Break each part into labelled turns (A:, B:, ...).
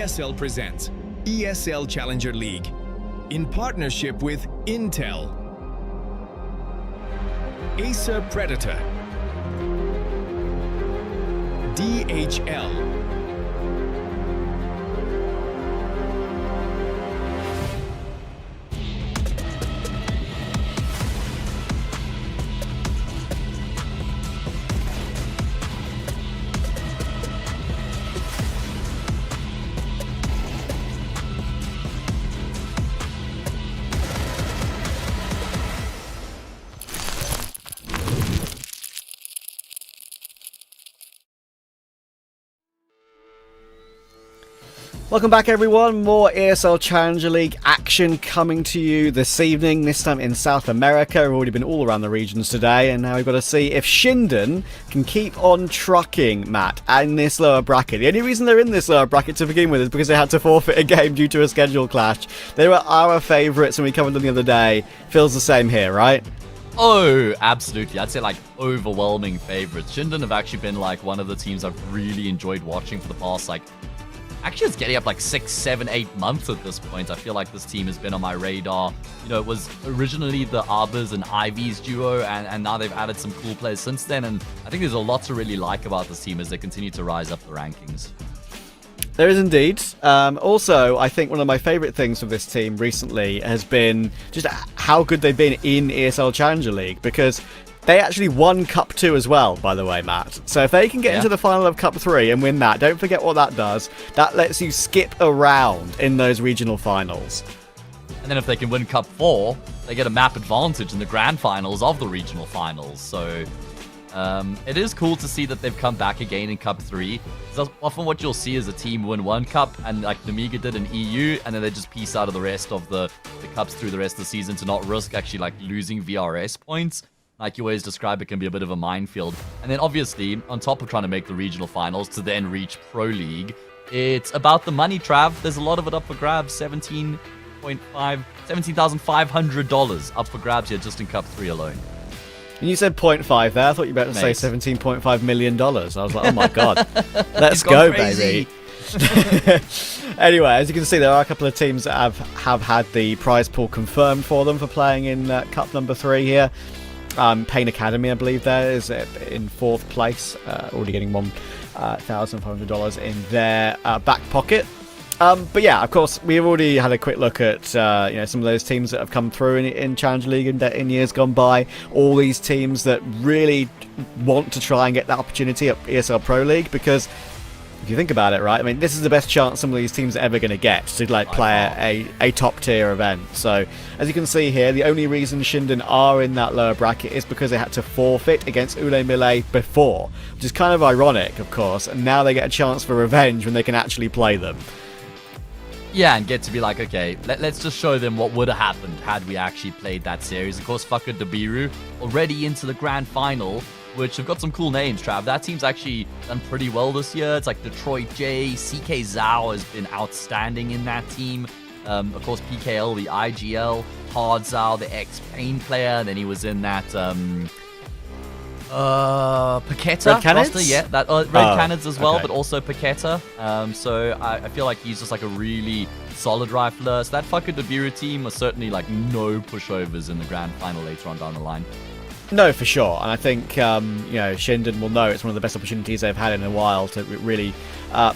A: ESL presents ESL Challenger League in partnership with Intel, Acer Predator, DHL,
B: Welcome back everyone, more ESL Challenger League action coming to you this evening, this time in South America. We've already been all around the regions today, and now we've got to see if ShindeN can keep on trucking, Matt, in this lower bracket. The only reason they're in this lower bracket to begin with is because they had to forfeit a game due to a schedule clash. They were our favourites and we covered them the other day. Feels the same here, right?
C: Oh, absolutely. I'd say like overwhelming favourites. ShindeN have actually been like one of the teams I've really enjoyed watching for the past actually, it's getting up like 6, 7, 8 months at this point. I feel like this team has been on my radar. You know, it was originally the Arbors and Ivies duo, and now they've added some cool players since then. And I think there's a lot to really like about this team as they continue to rise up the rankings.
B: There is indeed. Also, I think one of my favourite things with this team recently has been just how good they've been in ESL Challenger League, because they actually won Cup 2 as well, by the way, Matt. So if they can get into the final of Cup 3 and win that, don't forget what that does. That lets you skip around in those regional finals.
C: And then if they can win Cup 4, they get a map advantage in the grand finals of the regional finals. So it is cool to see that they've come back again in Cup 3. Because often what you'll see is a team win one cup, and like Namiga did in EU, and then they just piece out of the rest of the cups through the rest of the season to not risk actually like losing VRS points. Like you always describe, it can be a bit of a minefield. And then obviously, on top of trying to make the regional finals to then reach Pro League, it's about the money, Trav. There's a lot of it up for grabs. $17,500 up for grabs here just in Cup 3 alone.
B: And you said 0.5 there. I thought you were about to say $17.5 million. I was like, oh my god. Let's go, baby. Anyway, as you can see, there are a couple of teams that have had the prize pool confirmed for them for playing in Cup number 3 here. Pain Academy, I believe, there is in 4th place, already getting $1,500 in their back pocket. But yeah, of course, we've already had a quick look at some of those teams that have come through in Challenger League in years gone by. All these teams that really want to try and get that opportunity at ESL Pro League, because if you think about it, right, I mean, this is the best chance some of these teams are ever going to get to play a top tier event. So as you can see here, the only reason ShindeN are in that lower bracket is because they had to forfeit against MILLE before, which is kind of ironic, of course, and now they get a chance for revenge when they can actually play them.
C: Yeah, and get to be like, okay, let's just show them what would have happened had we actually played that series. Of course, Fucker Debiru already into the grand final, which have got some cool names, Trav. That team's actually done pretty well this year. It's like Detroit J, CK Zhao has been outstanding in that team. Of course, PKL, the IGL, Hard Zhao, the ex-Pain player, and then he was in that Paqueta roster, yeah, that Red Canids as well, okay. But also Paqueta. So I feel like he's just like a really solid rifler. So that Fucker Debiru team was certainly like no pushovers in the grand final later on down the line.
B: No, for sure. And I think, ShindeN will know it's one of the best opportunities they've had in a while to really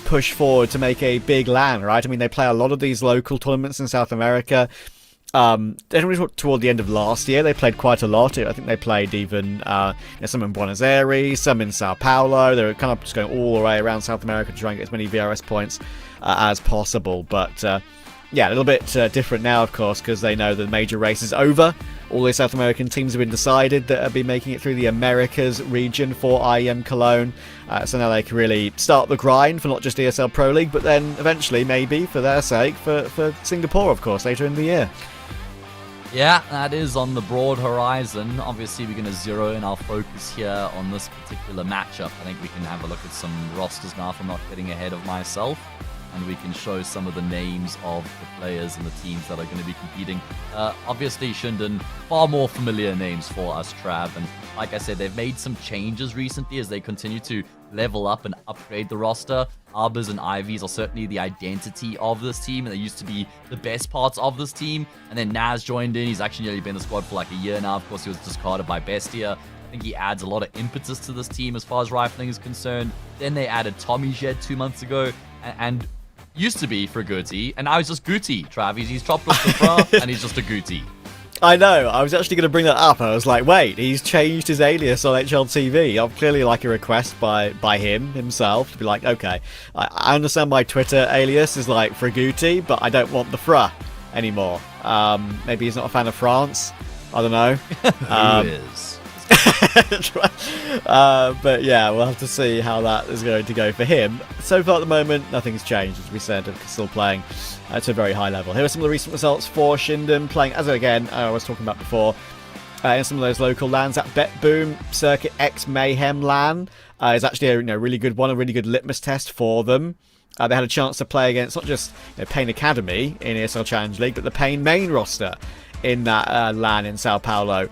B: push forward to make a big LAN, right? I mean, they play a lot of these local tournaments in South America. Definitely toward the end of last year, they played quite a lot. I think they played even some in Buenos Aires, some in Sao Paulo. They were kind of just going all the way around South America to try and get as many VRS points as possible. But yeah, a little bit different now, of course, because they know the major race is over. All the South American teams have been decided that have been making it through the Americas region for IEM Cologne. So now they can really start the grind for not just ESL Pro League, but then eventually, maybe, for their sake, for Singapore, of course, later in the year.
C: Yeah, that is on the broad horizon. Obviously, we're going to zero in our focus here on this particular matchup. I think we can have a look at some rosters now if I'm not getting ahead of myself. and we can show some of the names of the players and the teams that are going to be competing. Obviously, ShindeN, far more familiar names for us, Trav. And like I said, they've made some changes recently as they continue to level up and upgrade the roster. Arbors and Ivies are certainly the identity of this team, and they used to be the best parts of this team. And then Naz joined in. He's actually only been in the squad for like a year now. Of course, he was discarded by Bestia. I think he adds a lot of impetus to this team as far as rifling is concerned. Then they added Tommy Jed 2 months ago, and used to be for Guti, and now he's just Guti, Trav. He's chopped off the bra, and he's just a Guti.
B: I know, I was actually going to bring that up. I was like, wait, he's changed his alias on HLTV. I'm clearly like a request by him himself to be like, okay, I understand my Twitter alias is like Fraguti, but I don't want the Fra anymore. Maybe he's not a fan of France. I don't know.
C: Who is?
B: But yeah, we'll have to see how that is going to go for him. So far at the moment, nothing's changed, as we said. They're still playing at a very high level. Here are some of the recent results for ShindeN, playing, as again I was talking about before, in some of those local LANs. At Bet Boom Circuit X Mayhem LAN is actually a really good one, a really good litmus test for them. They had a chance to play against not just Pain Academy in ESL Challenger League, but the Pain main roster in that LAN in Sao Paulo.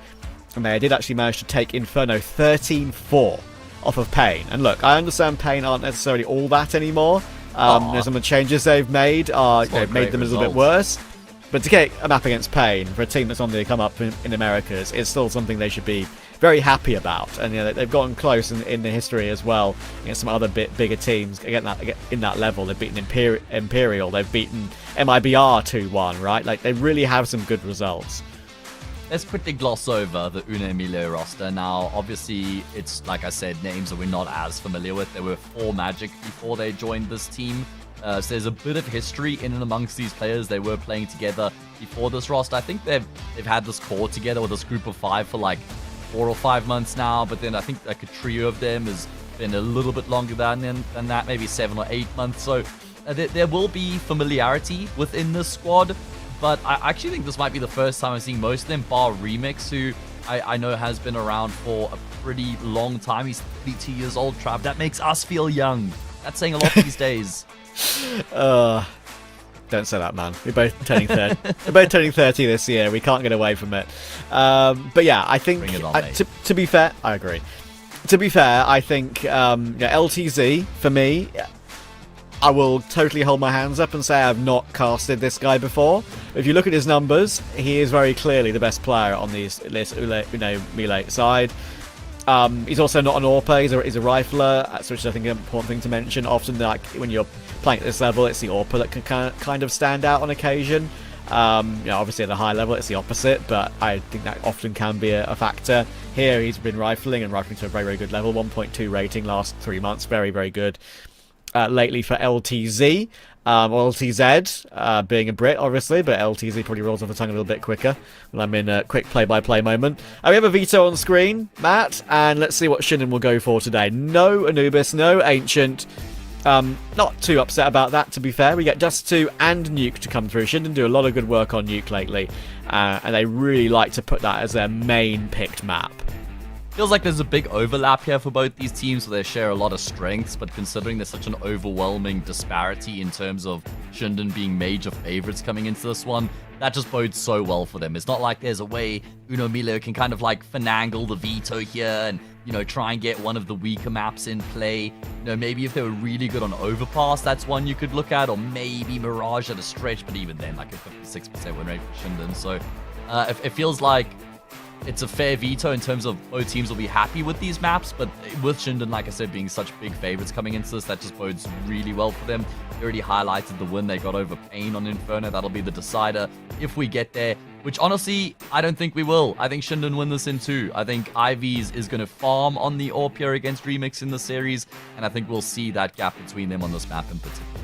B: And they did actually manage to take Inferno 13-4 off of Pain. And look, I understand Pain aren't necessarily all that anymore. Some of the changes they've made made them a little bit worse. But to get a map against Pain for a team that's on the come up in Americas is still something they should be very happy about. And they've gotten close in the history as well against some other bigger teams. Again, in that level, they've beaten Imperial, they've beaten MIBR 2-1, right? Like, they really have some good results.
C: Let's quickly gloss over the MILLE roster. Now, obviously, it's, like I said, names that we're not as familiar with. There were 4 Magic before they joined this team. So there's a bit of history in and amongst these players. They were playing together before this roster. I think they've had this core together with this group of 5 for like 4 or 5 months now. But then I think like a trio of them has been a little bit longer than that, maybe 7 or 8 months. So there will be familiarity within this squad. But I actually think this might be the first time I've seen most of them, bar Remix, who I know has been around for a pretty long time. He's 32 years old, Trav. That makes us feel young. That's saying a lot these days.
B: Don't say that, man. We're both turning 30. We're both turning 30 this year. We can't get away from it. But yeah, I think,
C: Bring it on,
B: to be fair, I agree. To be fair, I think LTZ, for me, I will totally hold my hands up and say I've not casted this guy before. If you look at his numbers, he is very clearly the best player on this MILLE side. He's also not an AWPer, he's a rifler, which I think is an important thing to mention. Often, like, when you're playing at this level, it's the AWPer that can kind of stand out on occasion. Obviously at a high level it's the opposite, but I think that often can be a factor. Here he's been rifling to a very, very good level, 1.2 rating last 3 months, very, very good. Lately for LTZ, or LTZ, being a Brit, obviously, but LTZ probably rolls off the tongue a little bit quicker when I'm in a quick play-by-play moment. We have a veto on screen, Matt, and let's see what ShindeN will go for today. No Anubis, no Ancient. Not too upset about that, to be fair. We get Dust2 and Nuke to come through. ShindeN do a lot of good work on Nuke lately, and they really like to put that as their main picked map.
C: Feels like there's a big overlap here for both these teams, so they share a lot of strengths, but considering there's such an overwhelming disparity in terms of ShindeN being major favorites coming into this one, that just bodes so well for them. It's not like there's a way MILLE can kind of like finagle the veto here and, try and get one of the weaker maps in play. Maybe if they were really good on Overpass, that's one you could look at, or maybe Mirage at a stretch, but even then, like a 56% win rate for ShindeN. So it feels like it's a fair veto in terms of both teams will be happy with these maps, but with ShindeN, like I said, being such big favorites coming into this, that just bodes really well for them. They already highlighted the win they got over Pain on Inferno. That'll be the decider if we get there, which honestly, I don't think we will. I think ShindeN win this in 2. I think Ivies is going to farm on the AWP here against Remix in the series, and I think we'll see that gap between them on this map in particular.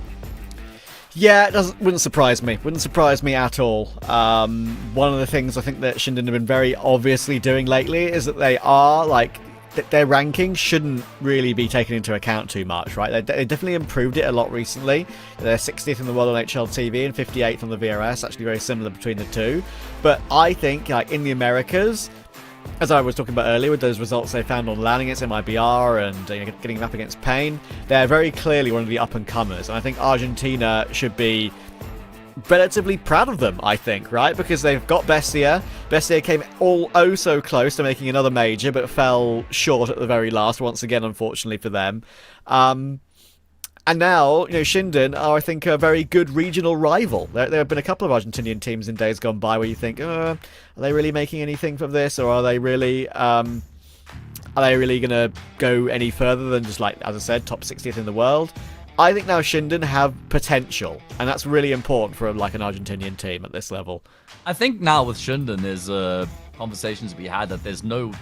B: Yeah, wouldn't surprise me. Wouldn't surprise me at all. One of the things I think that ShindeN have been very obviously doing lately is that they are, like, their ranking shouldn't really be taken into account too much, right? They definitely improved it a lot recently. They're 60th in the world on HLTV and 58th on the VRS, actually very similar between the two. But I think, like, in the Americas, as I was talking about earlier, with those results they found on LAN against MIBR and getting them up against Pain, they're very clearly one of the up-and-comers. And I think Argentina should be relatively proud of them, I think, right? Because they've got Bestia. Bestia came so close to making another major, but fell short at the very last, once again, unfortunately for them. And now, ShindeN are, I think, a very good regional rival. There have been a couple of Argentinian teams in days gone by where you think, are they really making anything from this, or are they really going to go any further than just, like, as I said, top 60th in the world? I think now ShindeN have potential, and that's really important for like an Argentinian team at this level.
C: I think now with ShindeN, there's conversations to be had that there's no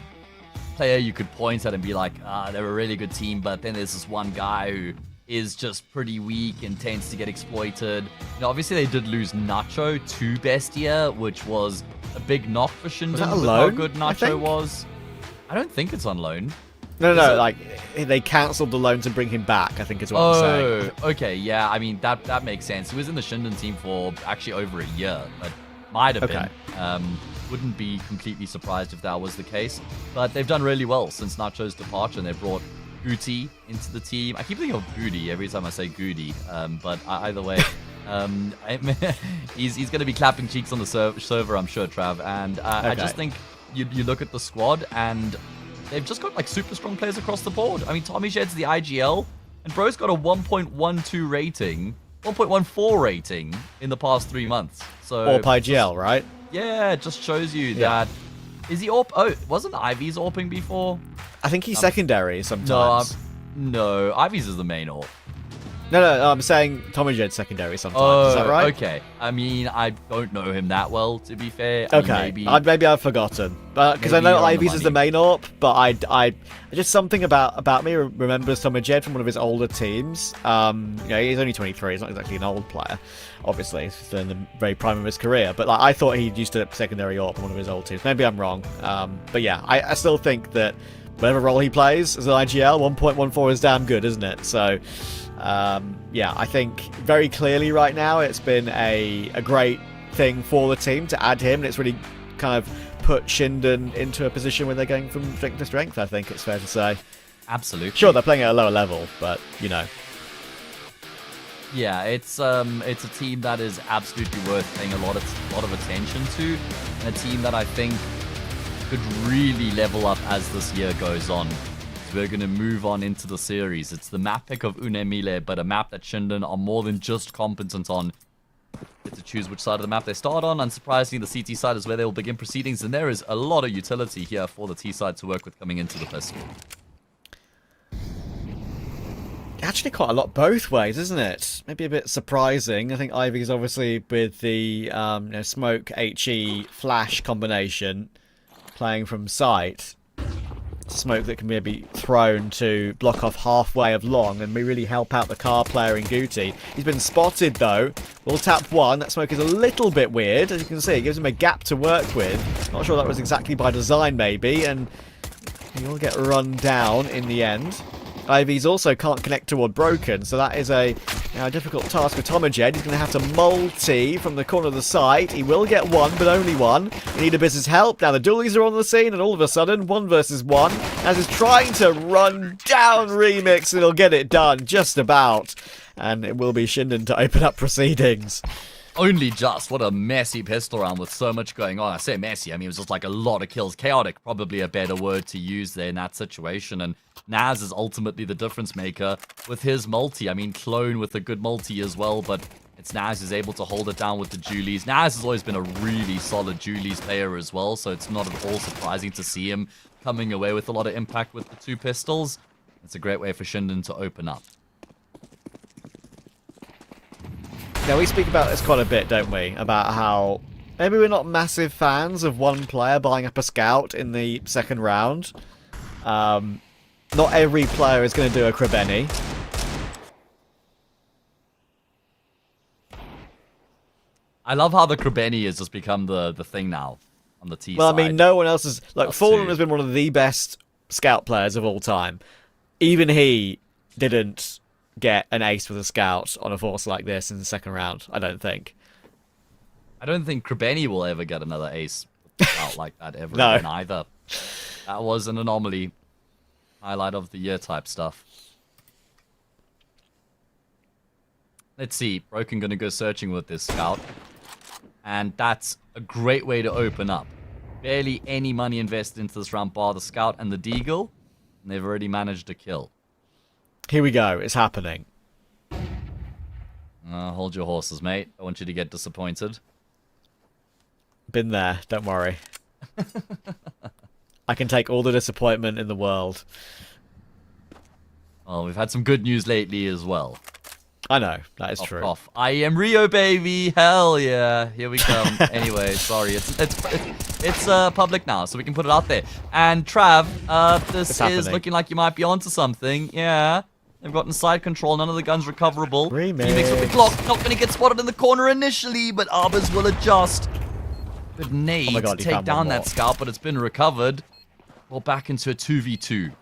C: player you could point at and be like, they're a really good team, but then there's this one guy who is just pretty weak and tends to get exploited. Obviously they did lose Nacho to Bestia, which was a big knock for ShindeN.
B: Was that
C: with
B: alone,
C: how good Nacho was. I don't think it's on loan.
B: No, like, they cancelled the loan to bring him back, I think is what I'm saying.
C: Oh, okay, yeah, I mean, that makes sense. He was in the ShindeN team for actually over a year, but might have been. Wouldn't be completely surprised if that was the case. But they've done really well since Nacho's departure, and they brought Goody into the team. I keep thinking of Goody every time I say Goody, but either way, he's going to be clapping cheeks on the server, I'm sure, Trav. And I just think you look at the squad, and they've just got like super strong players across the board. I mean, Tommy Jed's the IGL, and bro's got a 1.12 rating, 1.14 rating in the past 3 months. So
B: AWP IGL, right?
C: Yeah, it just shows you that. Is he AWP? Oh, wasn't Ivy's AWPing before?
B: I think he's secondary sometimes.
C: No, Ivy's is the main AWP.
B: No, I'm saying Tommy Jed's secondary sometimes. Is that right?
C: Okay. I mean, I don't know him that well, to be fair.
B: Okay. Maybe I've forgotten. Because I know Ivy's is the main AWP, but I just something about me remembers Tommy Jed from one of his older teams. He's only 23. He's not exactly an old player, obviously. He's still in the very prime of his career. But like, I thought he used to secondary AWP in one of his old teams. Maybe I'm wrong. But yeah, I still think that whatever role he plays as an IGL, 1.14 is damn good, isn't it? So I think very clearly right now it's been a great thing for the team to add him, and it's really kind of put ShindeN into a position where they're going from strength to strength, I think it's fair to say.
C: Absolutely.
B: Sure, they're playing at a lower level, but
C: Yeah, it's a team that is absolutely worth paying a lot of attention to, and a team that I think could really level up as this year goes on. We're going to move on into the series. It's the map pick of MILLE, but a map that ShindeN are more than just competent on. Get to choose which side of the map they start on. Unsurprisingly, the CT side is where they will begin proceedings, and there is a lot of utility here for the T side to work with coming into the pistol.
B: Actually, quite a lot both ways, isn't it? Maybe a bit surprising. I think Ivy's obviously with the smoke HE flash combination playing from sight. Smoke that can maybe thrown to block off halfway of long and really help out the car player in Guti. He's been spotted though. Will tap one. That smoke is a little bit weird, as you can see. It gives him a gap to work with. Not sure that was exactly by design maybe, and he will get run down in the end. Ivy's also can't connect toward Broken, so that is a difficult task for Tomajed. He's going to have to multi from the corner of the site. He will get one, but only one. We need a business help. Now the dualies are on the scene, and all of a sudden, 1 versus 1. As he's trying to run down Remix, and he'll get it done, just about. And it will be ShindeN to open up proceedings.
C: Only just. What a messy pistol round with so much going on. I say messy, I mean it was just like a lot of kills. Chaotic, probably a better word to use there in that situation. And Naz is ultimately the difference maker with his multi. I mean, Clone with a good multi as well, but it's Naz who's able to hold it down with the Julies. Naz has always been a really solid Julies player as well, so it's not at all surprising to see him coming away with a lot of impact with the 2 pistols. It's a great way for ShindeN to open up.
B: Now, we speak about this quite a bit, don't we? About how maybe we're not massive fans of one player buying up a scout in the second round. Not every player is going to do a Krabeni.
C: I love how the Krabeni has just become the thing now on the T side.
B: Well, I mean, no one else is... Like, Fallen has been one of the best scout players of all time. Even he didn't get an ace with a scout on a force like this in the second round, I don't think.
C: I don't think Krabeni will ever get another ace out like that ever
B: No.
C: again either. That was an anomaly. Highlight of the year type stuff. Let's see. Broken gonna go searching with this scout. And that's a great way to open up. Barely any money invested into this round bar the scout and the deagle. And they've already managed a kill.
B: Here we go. It's happening.
C: Hold your horses, mate. I want you to get disappointed.
B: Been there. Don't worry. I can take all the disappointment in the world.
C: Well, we've had some good news lately as well.
B: I know. That is true.
C: Off. I am Rio, baby. Hell yeah. Here we come. Anyway, sorry. It's public now, so we can put it out there. And Trav, this is looking like you might be onto something. Yeah. They've gotten side control. None of the guns recoverable. Remix with the clock. Not going to get spotted in the corner initially, but Arbors will adjust. Good nade to take down that scout, but it's been recovered. We're back into a 2v2.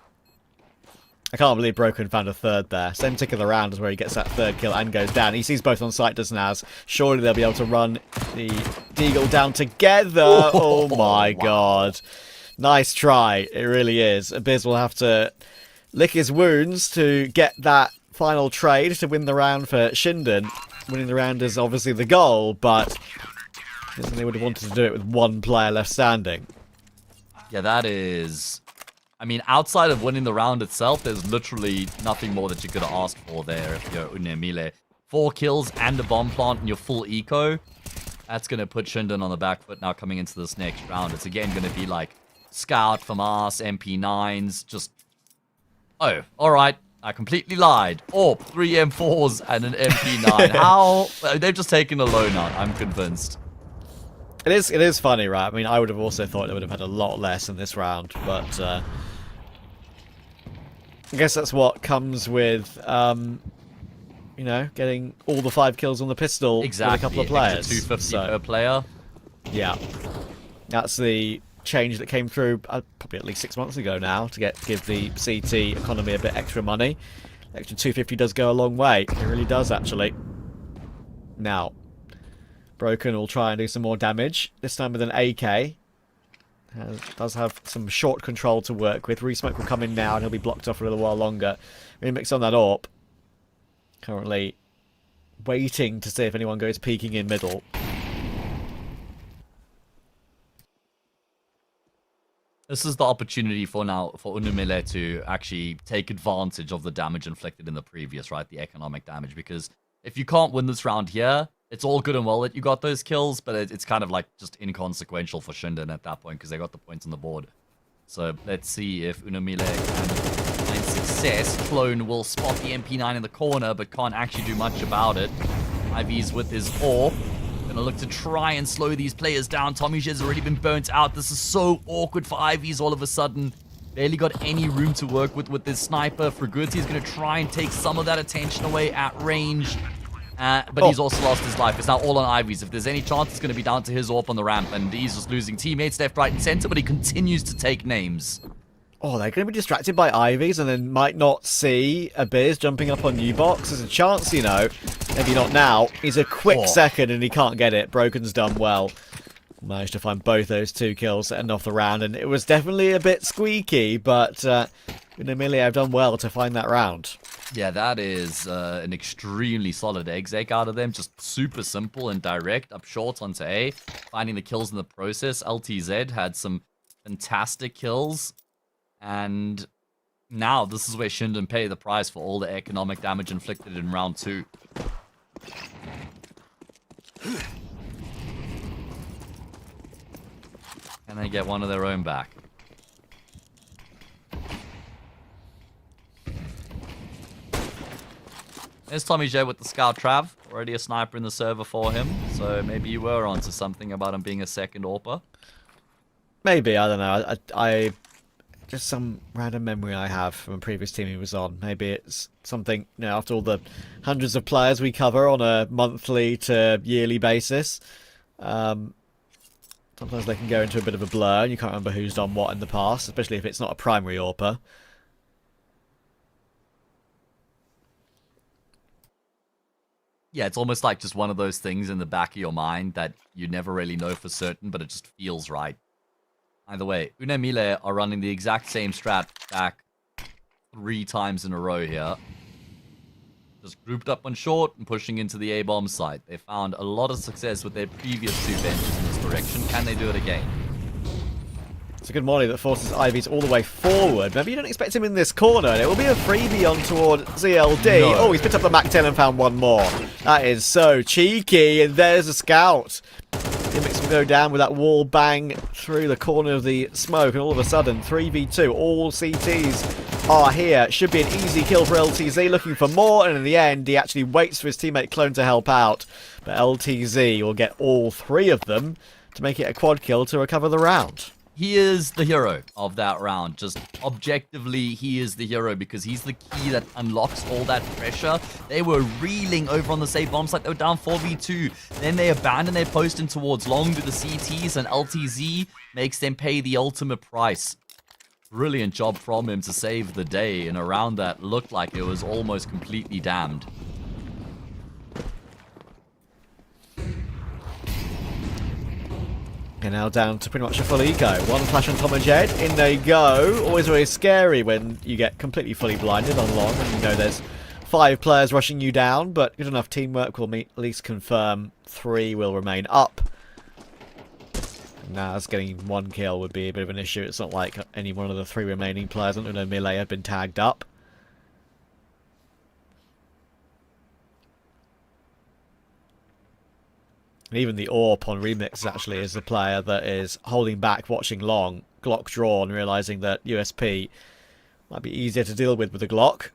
B: I can't believe Broken found a third there. Same tick of the round is where he gets that third kill and goes down. He sees both on site, does Naz. Surely they'll be able to run the deagle down together. Oh my god. Nice try. It really is. Abyss will have to lick his wounds to get that final trade to win the round for ShindeN. Winning the round is obviously the goal, but they would have wanted to do it with one player left standing.
C: Yeah, that is... I mean, outside of winning the round itself, there's literally nothing more that you could have asked for there if you're MILLE. 4 kills and a bomb plant and your full eco. That's going to put ShindeN on the back foot now coming into this next round. It's again going to be like Scout from us, MP9s, just... Oh, alright. I completely lied. Oh, 3 M4s and an MP9. How? They've just taken a loan out, I'm convinced.
B: It is funny, right? I mean, I would have also thought they would have had a lot less in this round, but I guess that's what comes with, you know, getting all the 5 kills on the pistol with a couple of players.
C: Extra 250 per player.
B: Yeah, that's the change that came through probably at least 6 months ago now to give the CT economy a bit extra money. Extra 250 does go a long way. It really does, actually. Now, Broken will try and do some more damage, this time with an AK. Does have some short control to work with. Resmoke will come in now and he'll be blocked off for a little while longer. Remix on that AWP. Currently waiting to see if anyone goes peeking in middle.
C: This is the opportunity for MILLE to actually take advantage of the damage inflicted in the previous, right? The economic damage. Because if you can't win this round here, it's all good and well that you got those kills, but it's kind of like just inconsequential for ShindeN at that point because they got the points on the board. So let's see if MILLE can find success. Clone will spot the MP9 in the corner, but can't actually do much about it. IV's with his AWP. Gonna look to try and slow these players down. Tommy has already been burnt out. This is so awkward for IV's all of a sudden. Barely got any room to work with this sniper. Fragurti is gonna try and take some of that attention away at range. But he's also lost his life. It's now all on Ivy's. If there's any chance, it's going to be down to his AWP on the ramp. And he's just losing teammates left, right, and center. But he continues to take names.
B: Oh, they're going to be distracted by Ivy's and then might not see Abyss jumping up on U-Box. There's a chance, you know. Maybe not now. He's a quick second and he can't get it. Broken's done well. Managed to find both those 2 kills to end off the round. And it was definitely a bit squeaky, but MILLE have done well to find that round.
C: Yeah, that is an extremely solid exec out of them. Just super simple and direct. Up short onto A. Finding the kills in the process. LTZ had some fantastic kills. And now this is where ShindeN pay the price for all the economic damage inflicted in round 2. Can they get one of their own back? There's Tommy J with the Scout Trav. Already a sniper in the server for him. So maybe you were onto something about him being a second AWPer.
B: Maybe, I don't know. I just some random memory I have from a previous team he was on. Maybe it's something, you know, after all the hundreds of players we cover on a monthly to yearly basis. Sometimes they can go into a bit of a blur and you can't remember who's done what in the past, especially if it's not a primary AWPer.
C: Yeah, it's almost like just one of those things in the back of your mind that you never really know for certain, but it just feels right. Either way, MILLE are running the exact same strat back 3 times in a row here. Just grouped up on short and pushing into the A-bomb site. They found a lot of success with their previous 2 benches in this direction. Can they do it again?
B: It's a good volley that forces Ivy's all the way forward. Maybe you don't expect him in this corner, and it will be a freebie on toward ZLD.
C: No.
B: Oh, he's picked up the MAC-10 and found one more. That is so cheeky, and there's a scout. Gimmicks will go down with that wall bang through the corner of the smoke, and all of a sudden, 3v2, all CTs are here. Should be an easy kill for LTZ, looking for more, and in the end, he actually waits for his teammate Clone to help out. But LTZ will get all 3 of them to make it a quad kill to recover the round.
C: He is the hero of that round. Just objectively, he is the hero because he's the key that unlocks all that pressure. They were reeling over on the safe bomb site. They were down 4v2. Then they abandon their post in towards long to the CTs, and LTZ makes them pay the ultimate price. Brilliant job from him to save the day in a round that looked like it was almost completely damned.
B: And now down to pretty much a full eco. One flash on Tomajed, in they go. Always very scary when you get completely fully blinded on long and you know there's 5 players rushing you down, but good enough teamwork will at least confirm 3 will remain up. Now, getting 1 kill would be a bit of an issue. It's not like any one of the 3 remaining players on MILLE have been tagged up. And even the AWP on Remix actually is the player that is holding back, watching long, Glock drawn, realising that USP might be easier to deal with the Glock.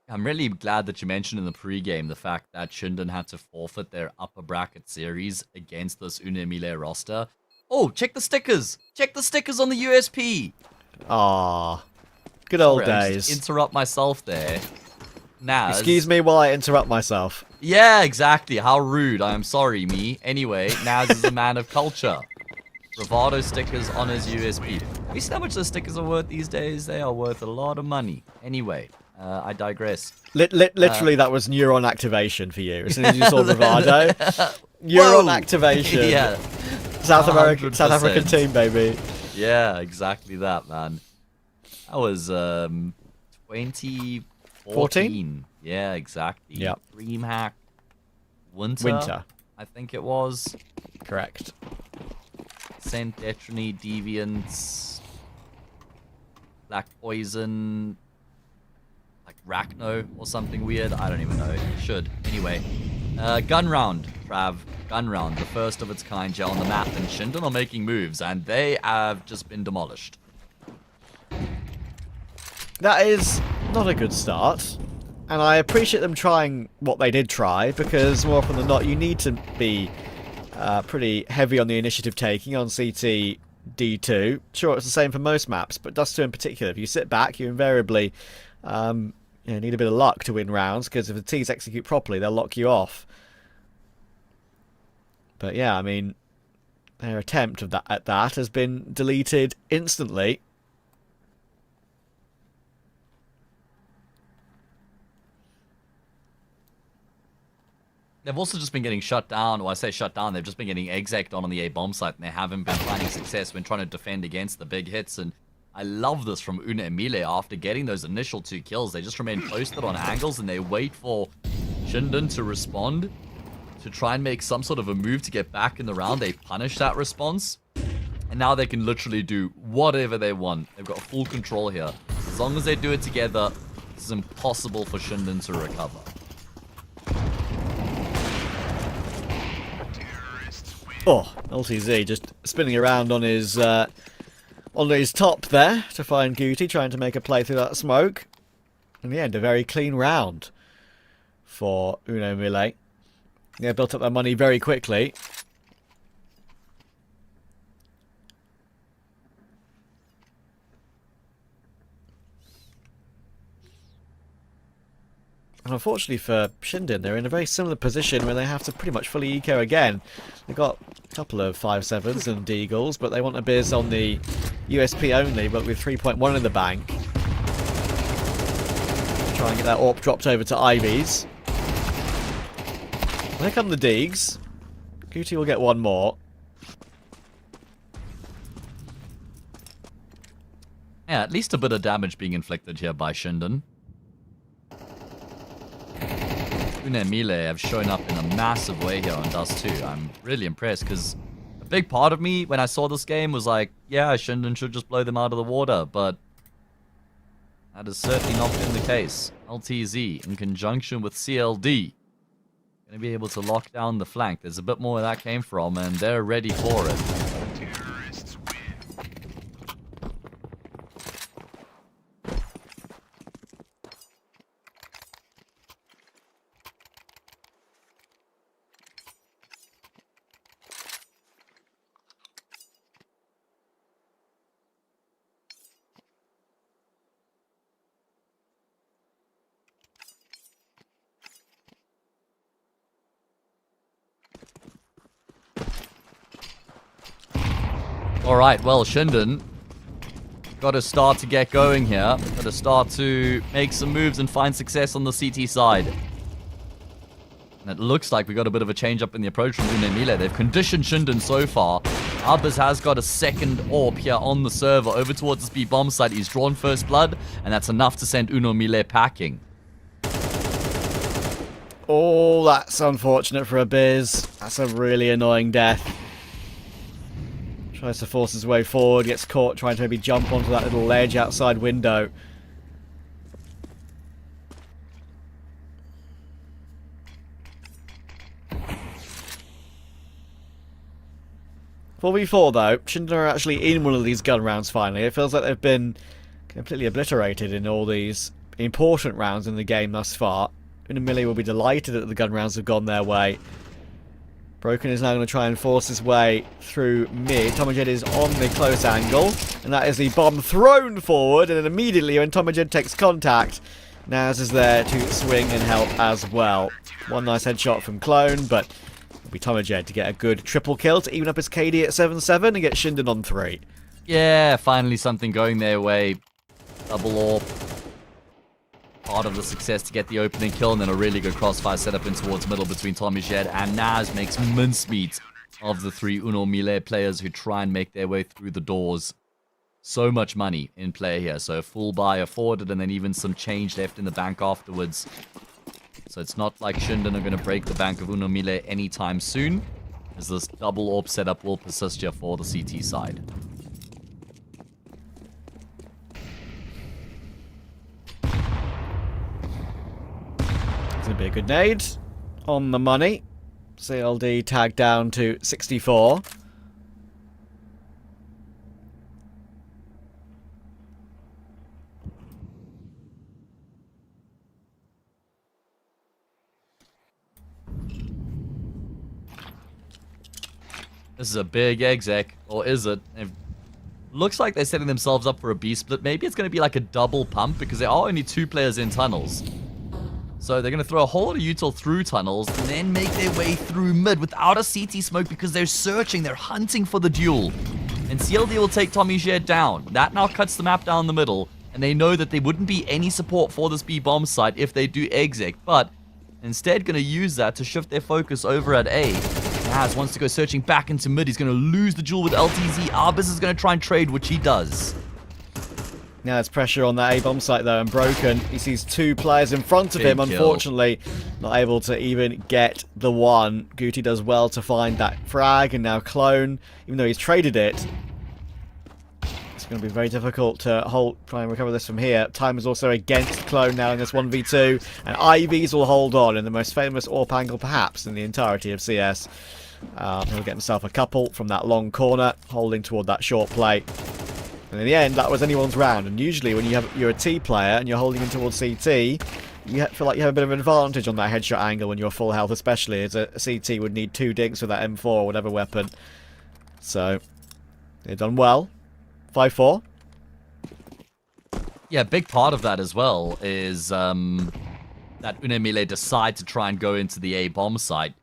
C: I'm really glad that you mentioned in the pregame the fact that ShindeN had to forfeit their upper bracket series against this MILLE roster. Oh, check the stickers! Check the stickers on the USP!
B: Ah, good old
C: Sorry, I
B: days.
C: just interrupt myself there. Naz.
B: Excuse me while I interrupt myself.
C: Yeah, exactly. How rude. I am sorry, me. Anyway, Naz is a man of culture. Bravado stickers on his USP. Have you seen how much those stickers are worth these days? They are worth a lot of money. Anyway, I digress.
B: Literally, that was neuron activation for you. As soon as you saw Bravado, neuron
C: Whoa!
B: activation.
C: Yeah.
B: South African
C: 100%.
B: team, baby.
C: Yeah, exactly that, man. That was 2014. Yeah, exactly.
B: Yep.
C: DreamHack Winter, I think it was.
B: Correct.
C: Saint Detrony, Deviants, Black Poison, like Rachno or something weird. I don't even know. Should. Anyway. Gun round, Trav. Gun round. The first of its kind gel on the map. And ShindeN are making moves, and they have just been demolished.
B: That is not a good start. And I appreciate them trying what they did try, because more often than not, you need to be pretty heavy on the initiative taking on CT D2. Sure, it's the same for most maps, but Dust 2 in particular. If you sit back, you invariably need a bit of luck to win rounds, because if the T's execute properly, they'll lock you off. But yeah, I mean, their attempt at that has been deleted instantly.
C: They've also just been getting shut down, or I say shut down, they've just been getting exec'd on the A-bomb site, and they haven't been finding success when trying to defend against the big hits. And I love this from MILLE. After getting those initial 2 kills, they just remain posted on angles, and they wait for ShindeN to respond, to try and make some sort of a move to get back in the round. They punish that response, and now they can literally do whatever they want. They've got full control here. As long as they do it together, it's impossible for ShindeN to recover.
B: Oh, LTZ just spinning around on his top there to find Guti, trying to make a play through that smoke. In the end, a very clean round for MILLE. They built up their money very quickly. And unfortunately for ShindeN, they're in a very similar position where they have to pretty much fully eco again. They've got a couple of 5.7s and Deagles, but they want a biz on the USP only, but with 3.1 in the bank. Try and get that AWP dropped over to Ivy's. Here come the Deegs. Guti will get one more.
C: Yeah, at least a bit of damage being inflicted here by ShindeN. ShindeN and MILLE have shown up in a massive way here on Dust 2. I'm really impressed because a big part of me when I saw this game was like, yeah, ShindeN should just blow them out of the water, but that has certainly not been the case. LTZ in conjunction with CLD going to be able to lock down the flank. There's a bit more where that came from, and they're ready for it. Alright, well, ShindeN got to start to get going here. Got to start to make some moves and find success on the CT side. And it looks like we got a bit of a change up in the approach from ShindeN and MILLE. They've conditioned ShindeN so far. Arbuz has got a second AWP here on the server over towards the B bomb site. He's drawn first blood, and that's enough to send MILLE packing.
B: Oh, that's unfortunate for Abiz. That's a really annoying death. Tries to force his way forward, gets caught trying to maybe jump onto that little ledge outside window. .4v4 though, ShindeN are actually in one of these gun rounds finally. It feels like they've been completely obliterated in all these important rounds in the game thus far. MILLE will be delighted that the gun rounds have gone their way. Broken is now going to try and force his way through mid. Tomajed is on the close angle, and that is the bomb thrown forward, and then immediately when Tomajed takes contact, Naz is there to swing and help as well. One nice headshot from Clone, but it'll be Tomajed to get a good triple kill to even up his KD at 7-7 and get ShindeN on 3. Yeah,
C: finally something going their way. Double AWP. Part of the success to get the opening kill, and then a really good crossfire setup in towards middle between Tomajed and Naz makes mincemeat of the three MILLE players who try and make their way through the doors. So much money in play here, so a full buy afforded and then even some change left in the bank afterwards. So it's not like ShindeN are going to break the bank of MILLE anytime soon, as this double AWP setup will persist here for the CT side.
B: It's going to be a good nade. On the money. CLD tagged down to 64.
C: This is a big exec, or is it? It looks like they're setting themselves up for a B split. Maybe it's going to be like a double pump because there are only 2 players in tunnels. So they're going to throw a whole lot of util through tunnels and then make their way through mid without a CT smoke because they're searching, they're hunting for the duel. And CLD will take Tomajed down. That now cuts the map down the middle, and they know that there wouldn't be any support for this B bomb site if they do exec, but instead going to use that to shift their focus over at A. Naz wants to go searching back into mid. He's going to lose the duel with LTZ. Arbuz is going to try and trade, which he does.
B: Now there's pressure on that A-bomb site though, and Broken, he sees 2 players in front of him, unfortunately not able to even get the one. Guti does well to find that frag, and now Clone, even though he's traded it, it's going to be very difficult to try and recover this from here. Time is also against Clone now in this 1v2, and IVs will hold on in the most famous AWP angle perhaps in the entirety of CS. He'll get himself a couple from that long corner, holding toward that short play. And in the end, that was anyone's round. And usually when you're a T player and you're holding in towards CT, you feel like you have a bit of an advantage on that headshot angle when you're full health, especially as a CT would need 2 dinks with that M4 or whatever weapon. So, they've done well. 5-4.
C: Yeah, a big part of that as well is that MILLE decide to try and go into the A bomb site.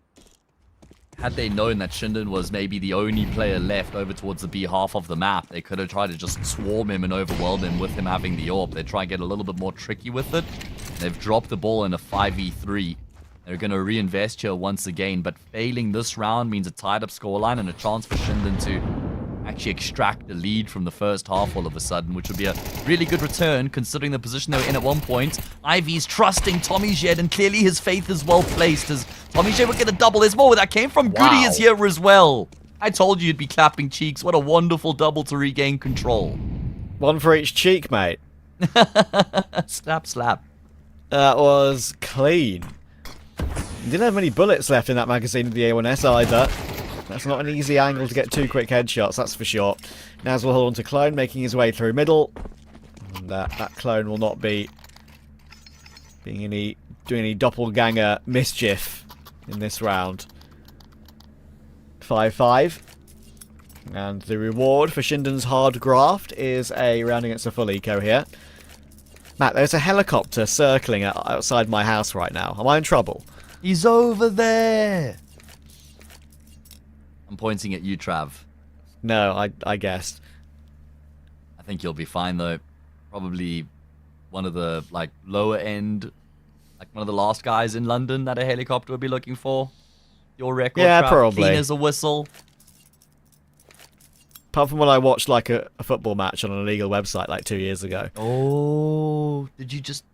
C: Had they known that ShindeN was maybe the only player left over towards the B half of the map, they could have tried to just swarm him and overwhelm him with him having the AWP. They try and get a little bit more tricky with it. They've dropped the ball in a 5v3. They're going to reinvest here once again, but failing this round means a tied-up scoreline and a chance for ShindeN to actually extract the lead from the first half all of a sudden, which would be a really good return considering the position they were in at one point. Ivy's trusting Tommy Jed, and clearly his faith is well placed as Tommy Jed would get a double. There's more where that came from.
B: Wow.
C: Goody is here as well. I told you you'd be clapping cheeks. What a wonderful double to regain control.
B: One for each cheek, mate.
C: Slap, slap.
B: That was clean. Didn't have many bullets left in that magazine of the A1S either. That's not an easy angle to get 2 quick headshots, that's for sure. Naz will hold on to Clone, making his way through middle. And that Clone will not be doing any doppelganger mischief in this round. 5-5. And the reward for ShindeN's hard graft is a round against a full eco here. Matt, there's a helicopter circling outside my house right now. Am I in trouble?
C: He's over there. I'm pointing at you, Trav.
B: No, I guessed.
C: I think you'll be fine, though. Probably one of the, lower end, one of the last guys in London that a helicopter would be looking for. Your record,
B: yeah,
C: Trav,
B: probably.
C: clean as a whistle.
B: Apart from when I watched, a football match on an illegal website, 2 years ago.
C: Oh, did you just...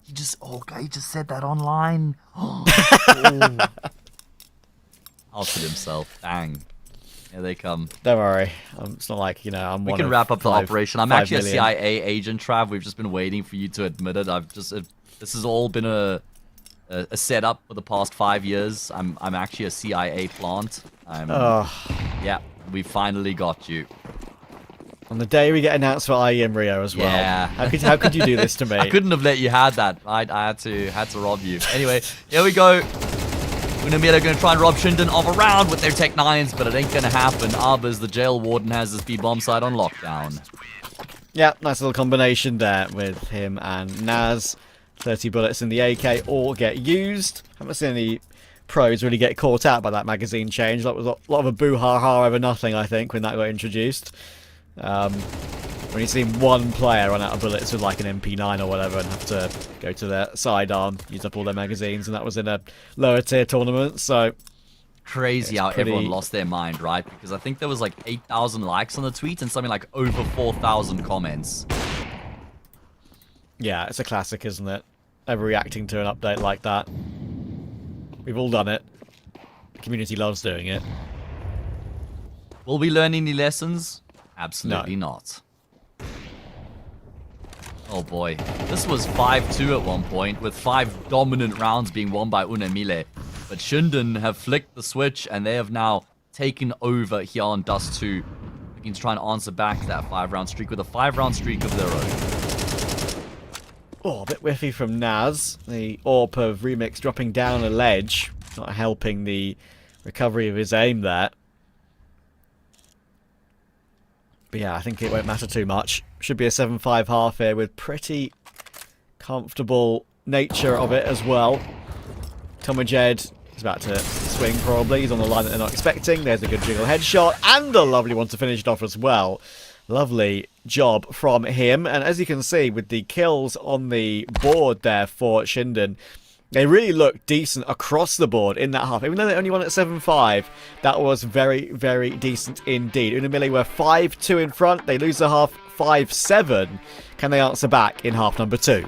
C: He just said that online. Oh. Outed himself. Dang. Here they come.
B: Don't worry. It's not like, I'm
C: We
B: one
C: can
B: of
C: wrap up the
B: 5
C: operation. I'm
B: 5
C: actually
B: million.
C: a CIA agent, Trav. We've just been waiting for you to admit it. This has all been a setup for the past 5 years. I'm actually a CIA plant. Yeah, we finally got you.
B: On the day we get announced for IE in Rio as well.
C: Yeah.
B: How could you do this to me?
C: I couldn't have let you have that. I had to rob you. Anyway, here we go. MILLE are going to try and rob ShindeN of a round with their Tech 9s, but it ain't going to happen. Arbas, the jail warden, has his B-bomb site on lockdown.
B: Yeah, nice little combination there with him and Naz. 30 bullets in the AK all get used. Haven't seen any pros really get caught out by that magazine change. That was a lot of a boo-ha-ha over nothing, I think, when that got introduced. When you see one player run out of bullets with an MP9 or whatever and have to go to their sidearm, use up all their magazines, and that was in a lower tier tournament, so...
C: Crazy how everyone lost their mind, right? Because I think there was 8,000 likes on the tweet and something over 4,000 comments.
B: Yeah, it's a classic, isn't it? Ever reacting to an update like that. We've all done it. The community loves doing it.
C: Will we learn any lessons? Absolutely not. Oh boy. This was 5-2 at one point, with 5 dominant rounds being won by MILLE. But ShindeN have flicked the switch, and they have now taken over here on Dust 2. Looking to try and answer back that 5-round streak with a 5-round streak of their own.
B: Oh, a bit whiffy from Naz. The AWP of Remix dropping down a ledge, not helping the recovery of his aim there. But yeah, I think it won't matter too much. Should be a 7-5 half here with pretty comfortable nature of it as well. Tommy Jed is about to swing probably. He's on the line that they're not expecting. There's a good jiggle headshot and a lovely one to finish it off as well. Lovely job from him. And as you can see with the kills on the board there for ShindeN, they really looked decent across the board in that half. Even though they only won at 7-5, that was very, very decent indeed. MILLE were 5-2 in front. They lose the half 5-7. Can they answer back in half number 2?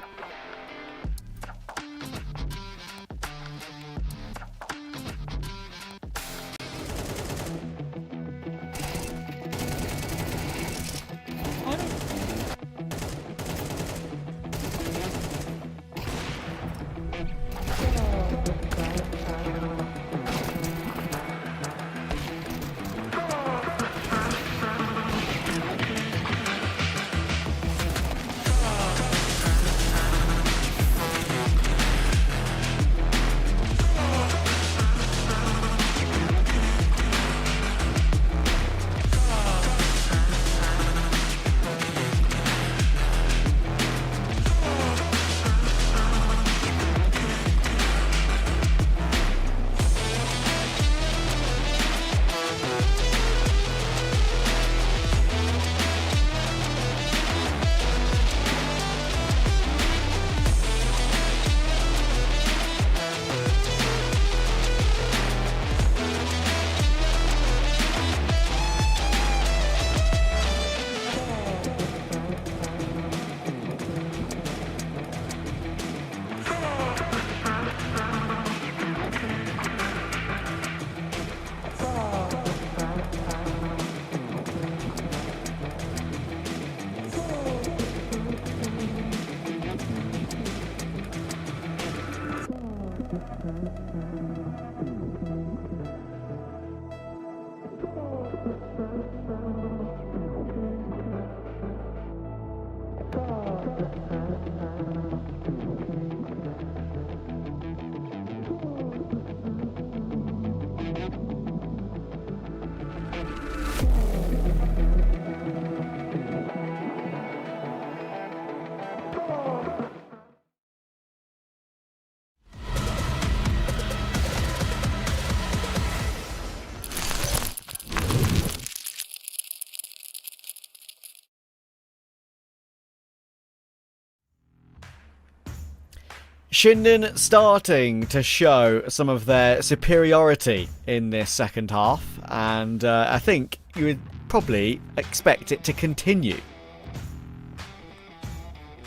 B: ShindeN starting to show some of their superiority in this second half, and I think you would probably expect it to continue.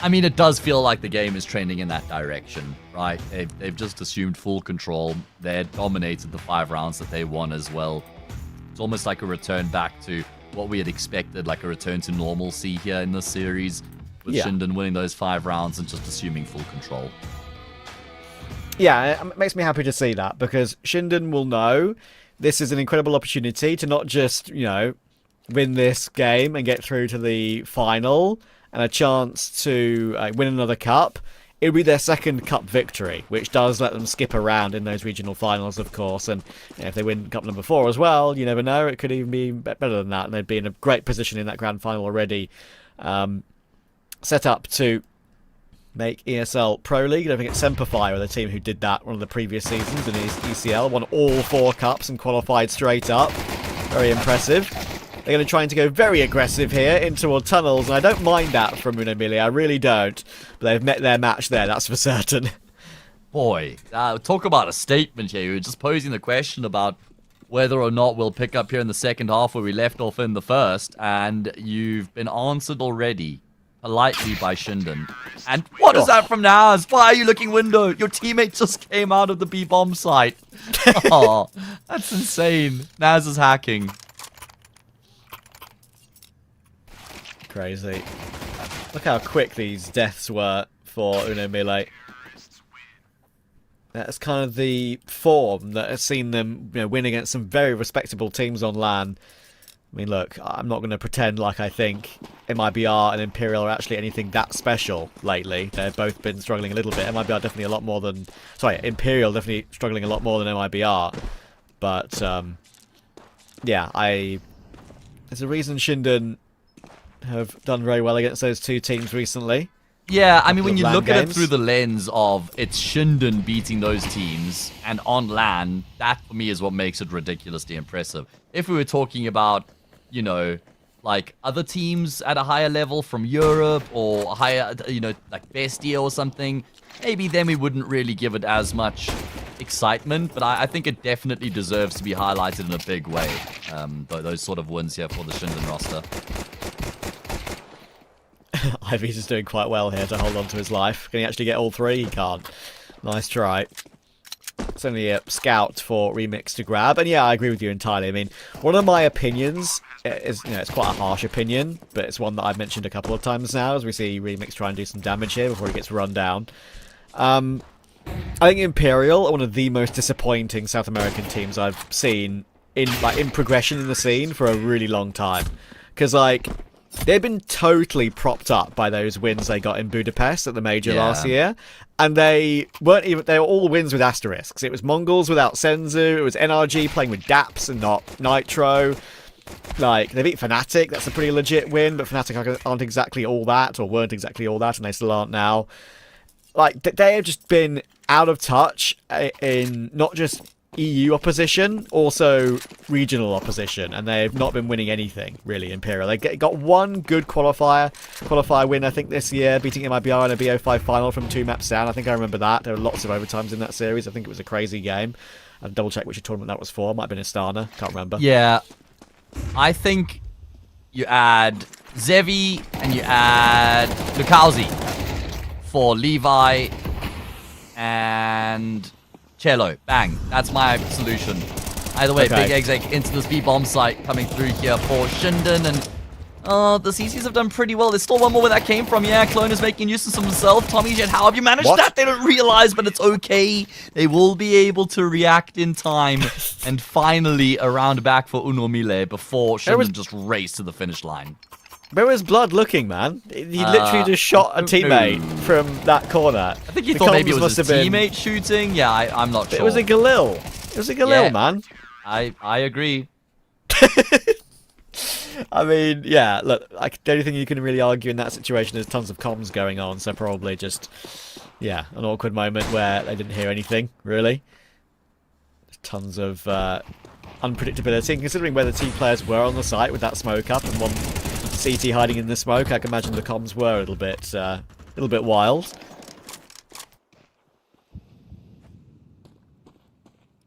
C: I mean, it does feel like the game is trending in that direction, right? They've just assumed full control. They dominated the 5 rounds that they won as well. It's almost like a return back to what we had expected, like a return to normalcy here in this series, with ShindeN winning those 5 rounds and just assuming full control.
B: Yeah, it makes me happy to see that, because ShindeN will know this is an incredible opportunity to not just, you know, win this game and get through to the final and a chance to win another cup. It would be their second cup victory, which does let them skip around in those regional finals, of course. And you know, if they win cup number 4 as well, you never know. It could even be better than that. And they'd be in a great position in that grand final already. Set up to make ESL Pro League. I don't think it's Semperfi or the team who did that one of the previous seasons in ECL. Won all 4 cups and qualified straight up. Very impressive. They're going to try to go very aggressive here in toward tunnels, and I don't mind that from MILLE. I really don't. But they've met their match there, that's for certain.
C: Boy, talk about a statement here. You were just posing the question about whether or not we'll pick up here in the second half where we left off in the first, and you've been answered already politely by ShindeN. And what is that from Naz? Why are you looking window? Your teammate just came out of the B-bomb site. Oh, that's insane. Naz is hacking.
B: Crazy. Look how quick these deaths were for MILLE. That's kind of the form that has seen them, you know, win against some very respectable teams on LAN. I mean, look, I'm not going to pretend like I think MIBR and Imperial are actually anything that special lately. They've both been struggling a little bit. MIBR definitely a lot more than... Sorry, Imperial definitely struggling a lot more than MIBR. But, yeah, there's a reason ShindeN have done very well against those 2 teams recently.
C: Yeah, I mean, when you
B: LAN
C: look
B: games.
C: at it through the lens of it's ShindeN beating those teams, and on LAN, that for me is what makes it ridiculously impressive. If we were talking about, you know, like other teams at a higher level from Europe or higher, you know, like Bestia or something, maybe then we wouldn't really give it as much excitement, but I think it definitely deserves to be highlighted in a big way. Those sort of wins here for the ShindeN roster.
B: Ivy's just doing quite well here to hold on to his life. Can he actually get all 3? He can't. Nice try. It's only a scout for Remix to grab. And yeah, I agree with you entirely. I mean, one of my opinions is, you know, it's quite a harsh opinion, but it's one that I've mentioned a couple of times now as we see Remix try and do some damage here before he gets run down. I think Imperial are one of the most disappointing South American teams I've seen in progression in the scene for a really long time. Because, like, they've been totally propped up by those wins they got in Budapest at the major last year. And they were all wins with asterisks. It was Mongols without Senzu, it was NRG playing with Daps and not Nitro. Like, they beat Fnatic, that's a pretty legit win, but Fnatic aren't exactly all that, or weren't exactly all that, and they still aren't now. Like, they have just been out of touch in not just EU opposition, also regional opposition, and they've not been winning anything, really, Imperial. They got one good qualifier win, I think, this year, beating MIBR in a BO5 final from 2 maps down. I think I remember that. There were lots of overtimes in that series. I think it was a crazy game. I'll double check which tournament that was for. Might have been Astana. Can't remember.
C: Yeah. I think you add Zevi and you add Lukauzi for Levi and Cello. Bang. That's my solution. Either way,
B: Okay.
C: big exec into this B-bomb site coming through here for ShindeN, and the CCs have done pretty well. There's still one more where that came from. Yeah, Clone is making use of himself. Tommy Jet, how have you managed
B: What?
C: that? They don't realize, but it's okay. They will be able to react in time. And finally, a round back for MILLE before ShindeN just raced to the finish line.
B: Where was Blood looking, man? He literally just shot a teammate from that corner.
C: I think he thought maybe it was his teammate shooting. Yeah, I'm not sure.
B: It was a Galil. It was a Galil,
C: Yeah.
B: man.
C: I agree.
B: I mean, yeah, look, the only thing you can really argue in that situation is tons of comms going on, so probably just, yeah, an awkward moment where they didn't hear anything, really. Tons of unpredictability, and considering where the two players were on the site with that smoke up and one CT hiding in the smoke, I can imagine the comms were a little bit wild.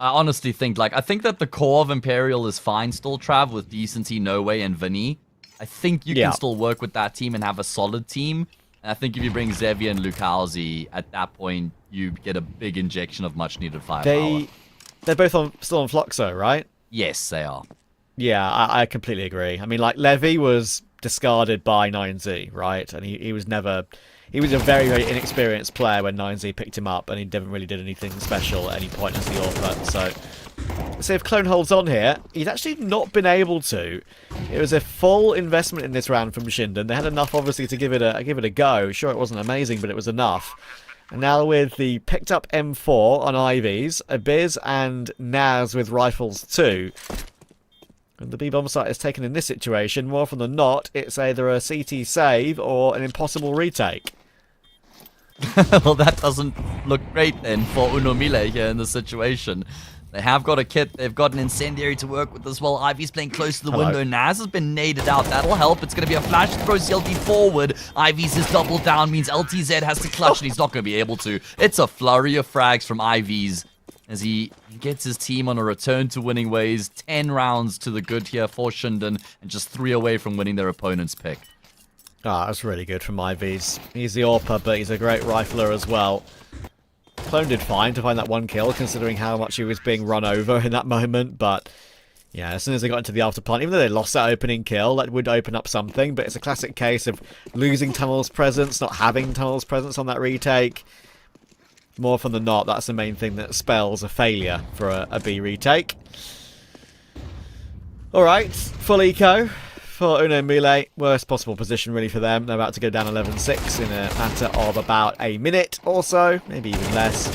C: I honestly think, like, I think that the core of Imperial is fine still, Trav, with Decency, No Way, and Vinny. I think you can still work with that team and have a solid team. And I think if you bring Xavier and Lukowski, at that point, you get a big injection of much-needed firepower.
B: They're both still on Fluxo, right?
C: Yes, they are.
B: Yeah, I completely agree. I mean, like, Levy was discarded by 9Z, right? And he was never... He was a very, very inexperienced player when 9Z picked him up, and he never really did anything special at any point as the AWP. So if Clone holds on here, he's actually not been able to. It was a full investment in this round from ShindeN. They had enough, obviously, to give it a go. Sure, it wasn't amazing, but it was enough. And now with the picked up M4 on Ivies, Abiz and Naz with rifles too. And the B-bomb site is taken in this situation. More often than not, it's either a CT save or an impossible retake.
C: Well, that doesn't look great then for MILLE here in this situation. They have got a kit. They've got an incendiary to work with as well. Ivy's playing close to the window. Naz has been naded out. That'll help. It's going to be a flash to throw CLT forward. Ivy's is doubled down. Means LTZ has to clutch, and he's not going to be able to. It's a flurry of frags from Ivy's as he gets his team on a return to winning ways. 10 rounds to the good here for ShindeN, and just 3 away from winning their opponent's pick.
B: Ah, that's really good from Ivies. He's the AWPer, but he's a great rifler as well. Clone did fine to find that 1 kill, considering how much he was being run over in that moment, but yeah, as soon as they got into the after plant, even though they lost that opening kill, that would open up something, but it's a classic case of losing Tunnel's presence, not having Tunnel's presence on that retake. More often than not, that's the main thing that spells a failure for a B retake. Alright, full eco for MILLE. Worst possible position really for them. They're about to go down 11-6 in a matter of about a minute or so, maybe even less.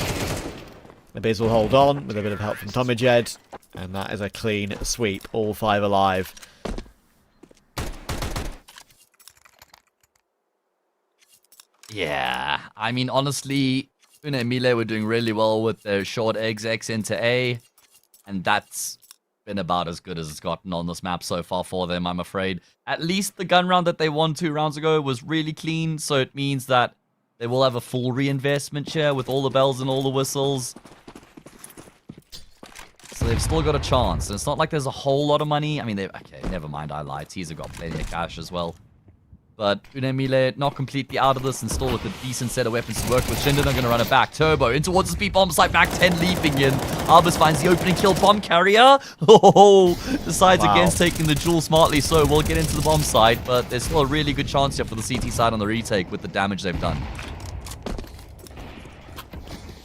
B: The Biz will hold on with a bit of help from Tomijed, and that is a clean sweep, all 5 alive.
C: Yeah, I mean, honestly, MILLE were doing really well with their short execs into A, and that's been about as good as it's gotten on this map so far for them, I'm afraid. At least the gun round that they won 2 rounds ago was really clean, so it means that they will have a full reinvestment share with all the bells and all the whistles. So they've still got a chance, and it's not like there's a whole lot of money. I mean, okay, never mind, I lied. Teaser got plenty of cash as well. But MILLE not completely out of this, and still with a decent set of weapons to work with. ShindeN are going to run it back. Turbo in towards the speed bomb site. Back 10 leaping in. Arbus finds the opening kill. Bomb carrier. Oh, decides against taking the jewel smartly. So we'll get into the bomb site, but there's still a really good chance here for the CT side on the retake with the damage they've done.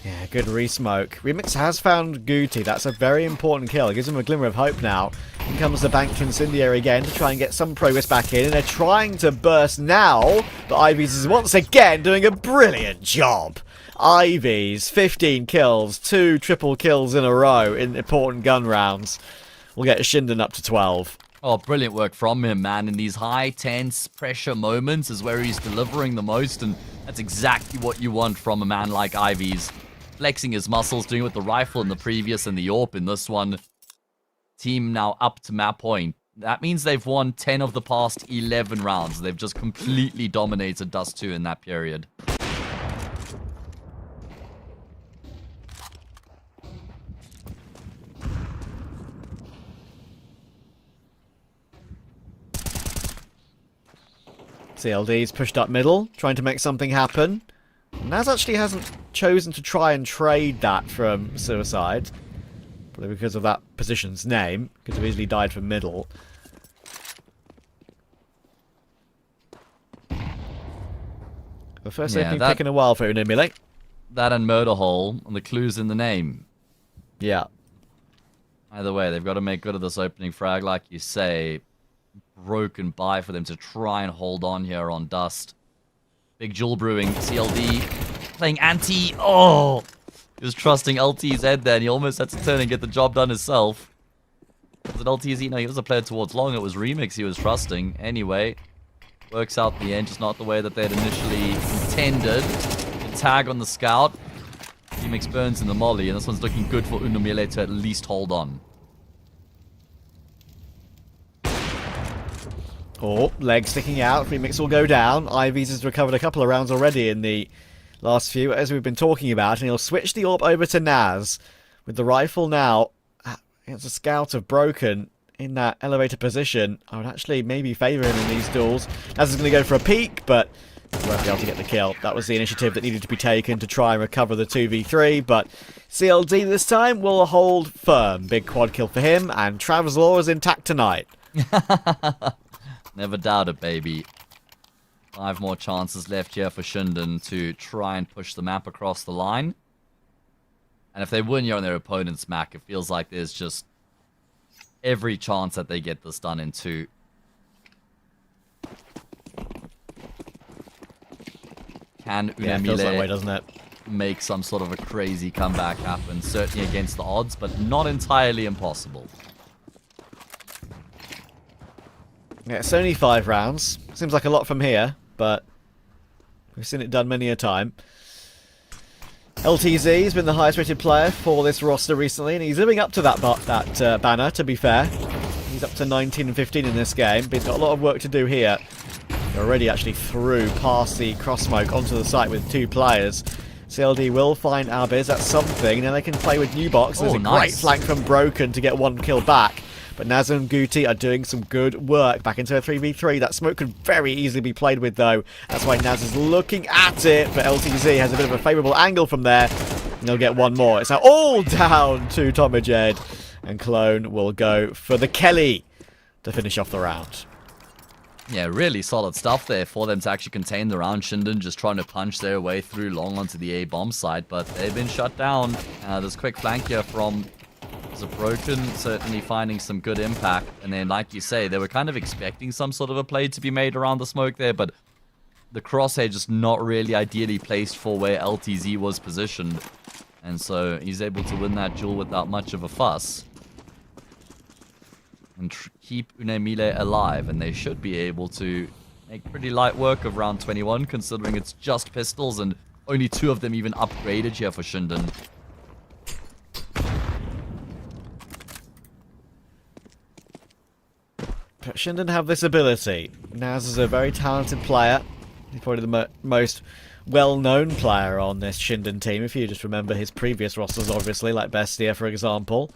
B: Yeah, good re-smoke. Remix has found Guti. That's a very important kill. It gives him a glimmer of hope now. In comes the Bank Incendiary again to try and get some progress back in. And they're trying to burst now. But Ivies is once again doing a brilliant job. Ivies, 15 kills, 2 triple kills in a row in important gun rounds. We'll get ShindeN up to 12.
C: Oh, brilliant work from him, man. In these high, tense pressure moments is where he's delivering the most. And that's exactly what you want from a man like Ivies. Flexing his muscles, doing it with the rifle in the previous and the AWP in this one. Team now up to map point. That means they've won 10 of the past 11 rounds. They've just completely dominated Dust 2 in that period.
B: CLD's pushed up middle, trying to make something happen. Naz actually hasn't chosen to try and trade that from Suicide. Probably because of that position's name. Could have easily died from middle. The first opening taking a while for MILLE.
C: That and Murder Hole, and the clues in the name.
B: Yeah.
C: Either way, they've got to make good of this opening frag, like you say. Broken by for them to try and hold on here on Dust. Big jewel brewing. CLD playing anti. Oh! He was trusting LTZ there, and he almost had to turn and get the job done himself. Was it LTZ? No, he was a player towards long. It was Remix he was trusting. Anyway, works out in the end, just not the way that they had initially intended. The tag on the scout. Remix burns in the molly, and this one's looking good for MILLE to at least hold on.
B: Oh, leg sticking out. Remix will go down. Ivies has recovered a couple of rounds already in the last few, as we've been talking about, and he'll switch the AWP over to Naz with the rifle now against a scout of Broken in that elevator position, I would actually maybe favour him in these duels. Naz is going to go for a peek, but he won't be able to get the kill. That was the initiative that needed to be taken to try and recover the 2v3, but CLD this time will hold firm. Big quad kill for him, and Trav's Law is intact tonight.
C: Never doubt it, baby. 5 more chances left here for ShindeN to try and push the map across the line. And if they win here on their opponent's map, it feels like there's just every chance that they get this done in 2. Can
B: Yeah, it feels that way, doesn't it?
C: make some sort of a crazy comeback happen? Certainly against the odds, but not entirely impossible.
B: Yeah, it's only 5 rounds. Seems like a lot from here, but we've seen it done many a time. LTZ has been the highest rated player for this roster recently, and he's living up to that banner, to be fair. He's up to 19 and 15 in this game, but he's got a lot of work to do here. They're already actually through past the cross smoke onto the site with 2 players. CLD will find Abiz, that's something, and then they can play with Nubox. There's a great flank from Broken to get 1 kill back. But Naz and Guti are doing some good work back into a 3v3. That smoke could very easily be played with, though. That's why Naz is looking at it, but LTZ has a bit of a favourable angle from there. And they'll get 1 more. It's now all down to Tomajed, and Clone will go for the Kelly to finish off the round.
C: Yeah, really solid stuff there for them to actually contain the round. ShindeN just trying to punch their way through long onto the A bomb site, but they've been shut down. There's quick flank here from Broken, certainly finding some good impact. And then, like you say, they were kind of expecting some sort of a play to be made around the smoke there, but the crosshair just not really ideally placed for where LTZ was positioned. And so he's able to win that duel without much of a fuss. And keep MILLE alive, and they should be able to make pretty light work of round 21, considering it's just pistols and only 2 of them even upgraded here for ShindeN.
B: But ShindeN have this ability. Naz is a very talented player. He's probably the most well-known player on this ShindeN team, if you just remember his previous rosters, obviously, like Bestia, for example.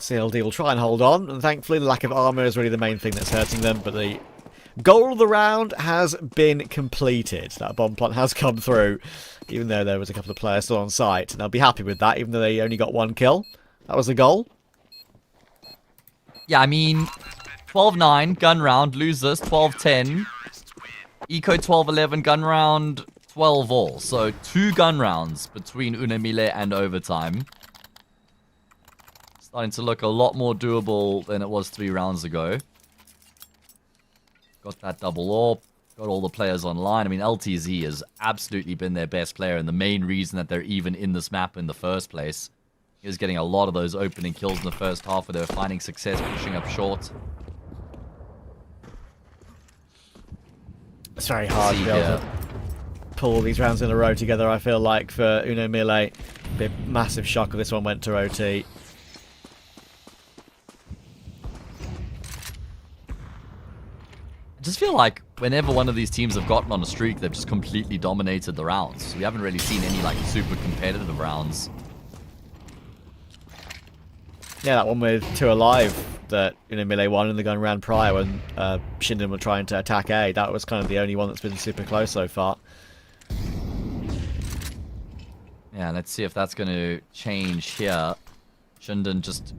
B: CLD will try and hold on, and thankfully the lack of armor is really the main thing that's hurting them, but the goal of the round has been completed. That bomb plant has come through, even though there was a couple of players still on site, and they'll be happy with that, even though they only got 1 kill. That was the goal.
C: Yeah, I mean, 12-9, gun round, losers, 12-10. Eco 12-11, gun round, 12 all. So 2 gun rounds between MILLE and overtime. Starting to look a lot more doable than it was 3 rounds ago. Got that double AWP, got all the players online. I mean, LTZ has absolutely been their best player, and the main reason that they're even in this map in the first place. He was getting a lot of those opening kills in the first half where they were finding success pushing up short.
B: It's very hard to be able to pull these rounds in a row together, I feel like, for MILLE. Be a massive shock if this one went to OT.
C: I just feel like whenever one of these teams have gotten on a streak, they've just completely dominated the rounds. We haven't really seen any like super competitive rounds.
B: Yeah, that one with 2 alive that MILLE won in the gun round prior when ShindeN were trying to attack A. That was kind of the only one that's been super close so far.
C: Yeah, let's see if that's going to change here. ShindeN just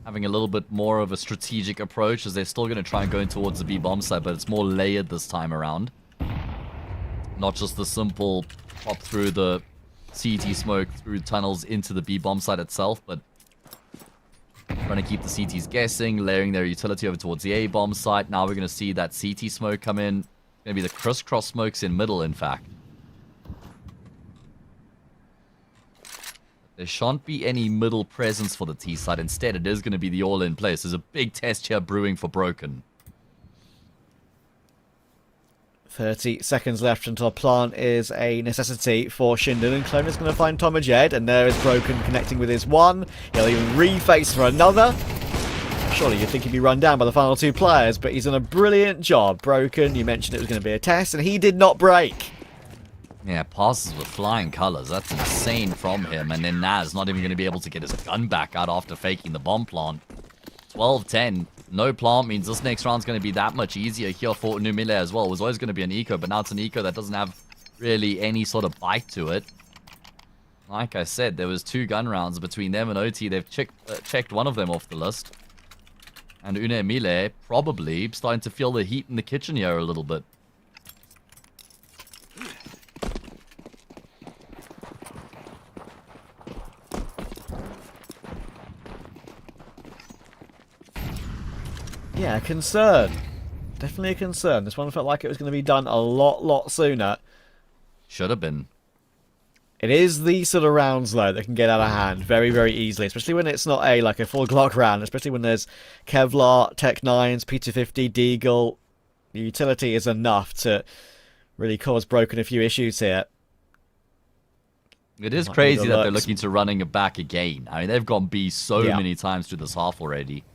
C: having a little bit more of a strategic approach, as they're still going to try and go in towards the B bomb site, but it's more layered this time around. Not just the simple pop through the CT smoke through tunnels into the B bomb site itself, but trying to keep the CTs guessing, layering their utility over towards the A bomb site. Now we're going to see that CT smoke come in. It's going to be the crisscross smokes in middle, in fact. There shan't be any middle presence for the T side. Instead, it is going to be the all-in place. There's a big test here brewing for Broken.
B: 30 seconds left until plant is a necessity for ShindeN, and Clone is going to find Tomajed, and there is Broken connecting with his 1. He'll even reface for another. Surely you'd think he'd be run down by the final 2 players, but he's done a brilliant job. Broken, you mentioned it was going to be a test, and he did not break.
C: Yeah, passes with flying colors. That's insane from him. And then Naz not even going to be able to get his gun back out after faking the bomb plant. 12-10. No plant means this next round's going to be that much easier here for MILLE as well. It was always going to be an eco, but now it's an eco that doesn't have really any sort of bite to it. Like I said, there was 2 gun rounds between them and OT. They've checked one of them off the list. And MILLE probably starting to feel the heat in the kitchen here a little bit.
B: Yeah, concern. Definitely a concern. This one felt like it was going to be done a lot sooner.
C: Should have been.
B: It is these sort of rounds, though, that can get out of hand very easily, especially when it's not like a full Glock round, especially when there's Kevlar, Tech 9s, P250, Deagle. The utility is enough to really cause Broken a few issues here.
C: It is crazy that they're looking to running it back again. I mean, they've gone B so many times through this half already.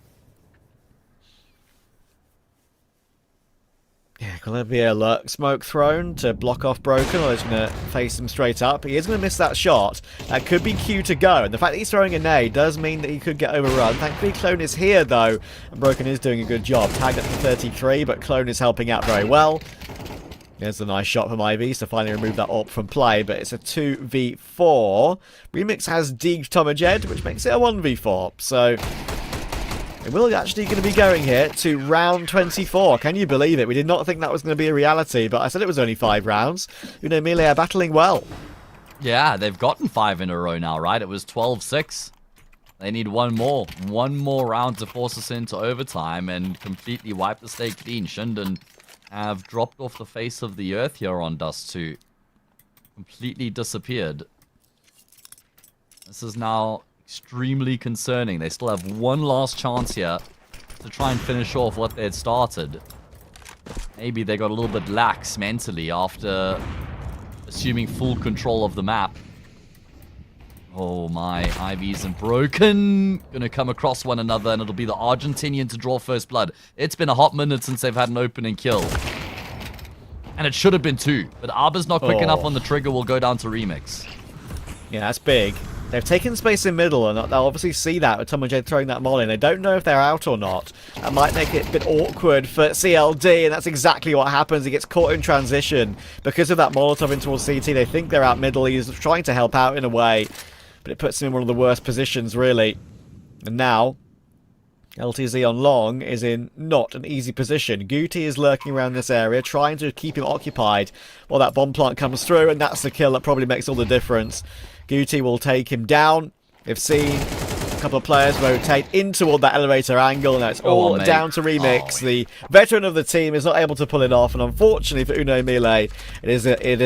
B: Yeah, going to be a lurk smoke thrown to block off Broken, or he's going to face him straight up. He is going to miss that shot. That could be Q to go. And the fact that he's throwing a nade does mean that he could get overrun. Thankfully, Clone is here, though. And Broken is doing a good job. Tagged up to 33, but Clone is helping out very well. There's a nice shot from IVs to finally remove that AWP from play, but it's a 2v4. Remix has deegged Tomajed, which makes it a 1v4. So we're actually going to be going here to round 24. Can you believe it? We did not think that was going to be a reality, but I said it was only 5 rounds. MILLE are battling well.
C: Yeah, they've gotten 5 in a row now, right? It was 12-6. They need one more round to force us into overtime and completely wipe the slate clean. ShindeN have dropped off the face of the earth here on Dust 2. Completely disappeared. This is now extremely concerning. They still have one last chance here to try and finish off what they had started. Maybe they got a little bit lax mentally after assuming full control of the map. Oh my, IVs and Broken gonna come across one another, and it'll be the Argentinian to draw first blood. It's been a hot minute since they've had an opening kill. And it should have been 2, but Arba's not quick enough on the trigger. Will go down to Remix.
B: Yeah, that's big. They've taken space in middle, and they'll obviously see that with Tomajed throwing that molly. They don't know if they're out or not. That might make it a bit awkward for CLD, and that's exactly what happens. He gets caught in transition. Because of that Molotov in towards CT, they think they're out middle. He's trying to help out in a way, but it puts him in one of the worst positions, really. And now, LTZ on long is in not an easy position. Guti is lurking around this area, trying to keep him occupied while that bomb plant comes through, and that's the kill that probably makes all the difference. Guti will take him down. They've seen a couple of players rotate in toward that elevator angle, and it's all down to Remix. The veteran of the team is not able to pull it off, and unfortunately for MILLE, it is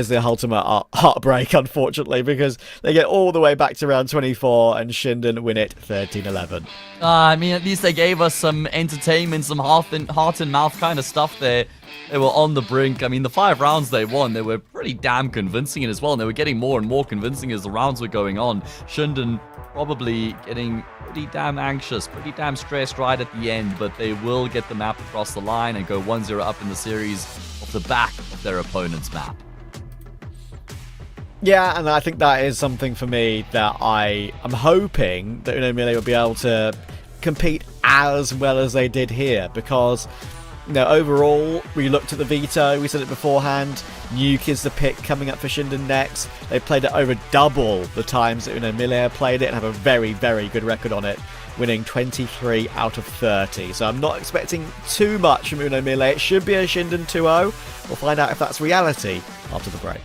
B: the ultimate heartbreak, unfortunately, because they get all the way back to round 24, and ShindeN win it 13-11.
C: I mean, at least they gave us some entertainment, some heart and mouth kind of stuff there. They were on the brink. I mean, the 5 rounds they won, they were pretty damn convincing as well, and they were getting more and more convincing as the rounds were going on. ShindeN probably getting pretty damn anxious, pretty damn stressed right at the end, but they will get the map across the line and go 1-0 up in the series off the back of their opponent's map.
B: Yeah, and I think that is something for me that I'm hoping that MILLE will be able to compete as well as they did here, because overall, we looked at the veto, we said it beforehand, Nuke is the pick coming up for ShindeN next. They played it over double the times that MILLE played it and have a very good record on it, winning 23 out of 30. So I'm not expecting too much from MILLE. It should be a ShindeN 2-0. We'll find out if that's reality after the break.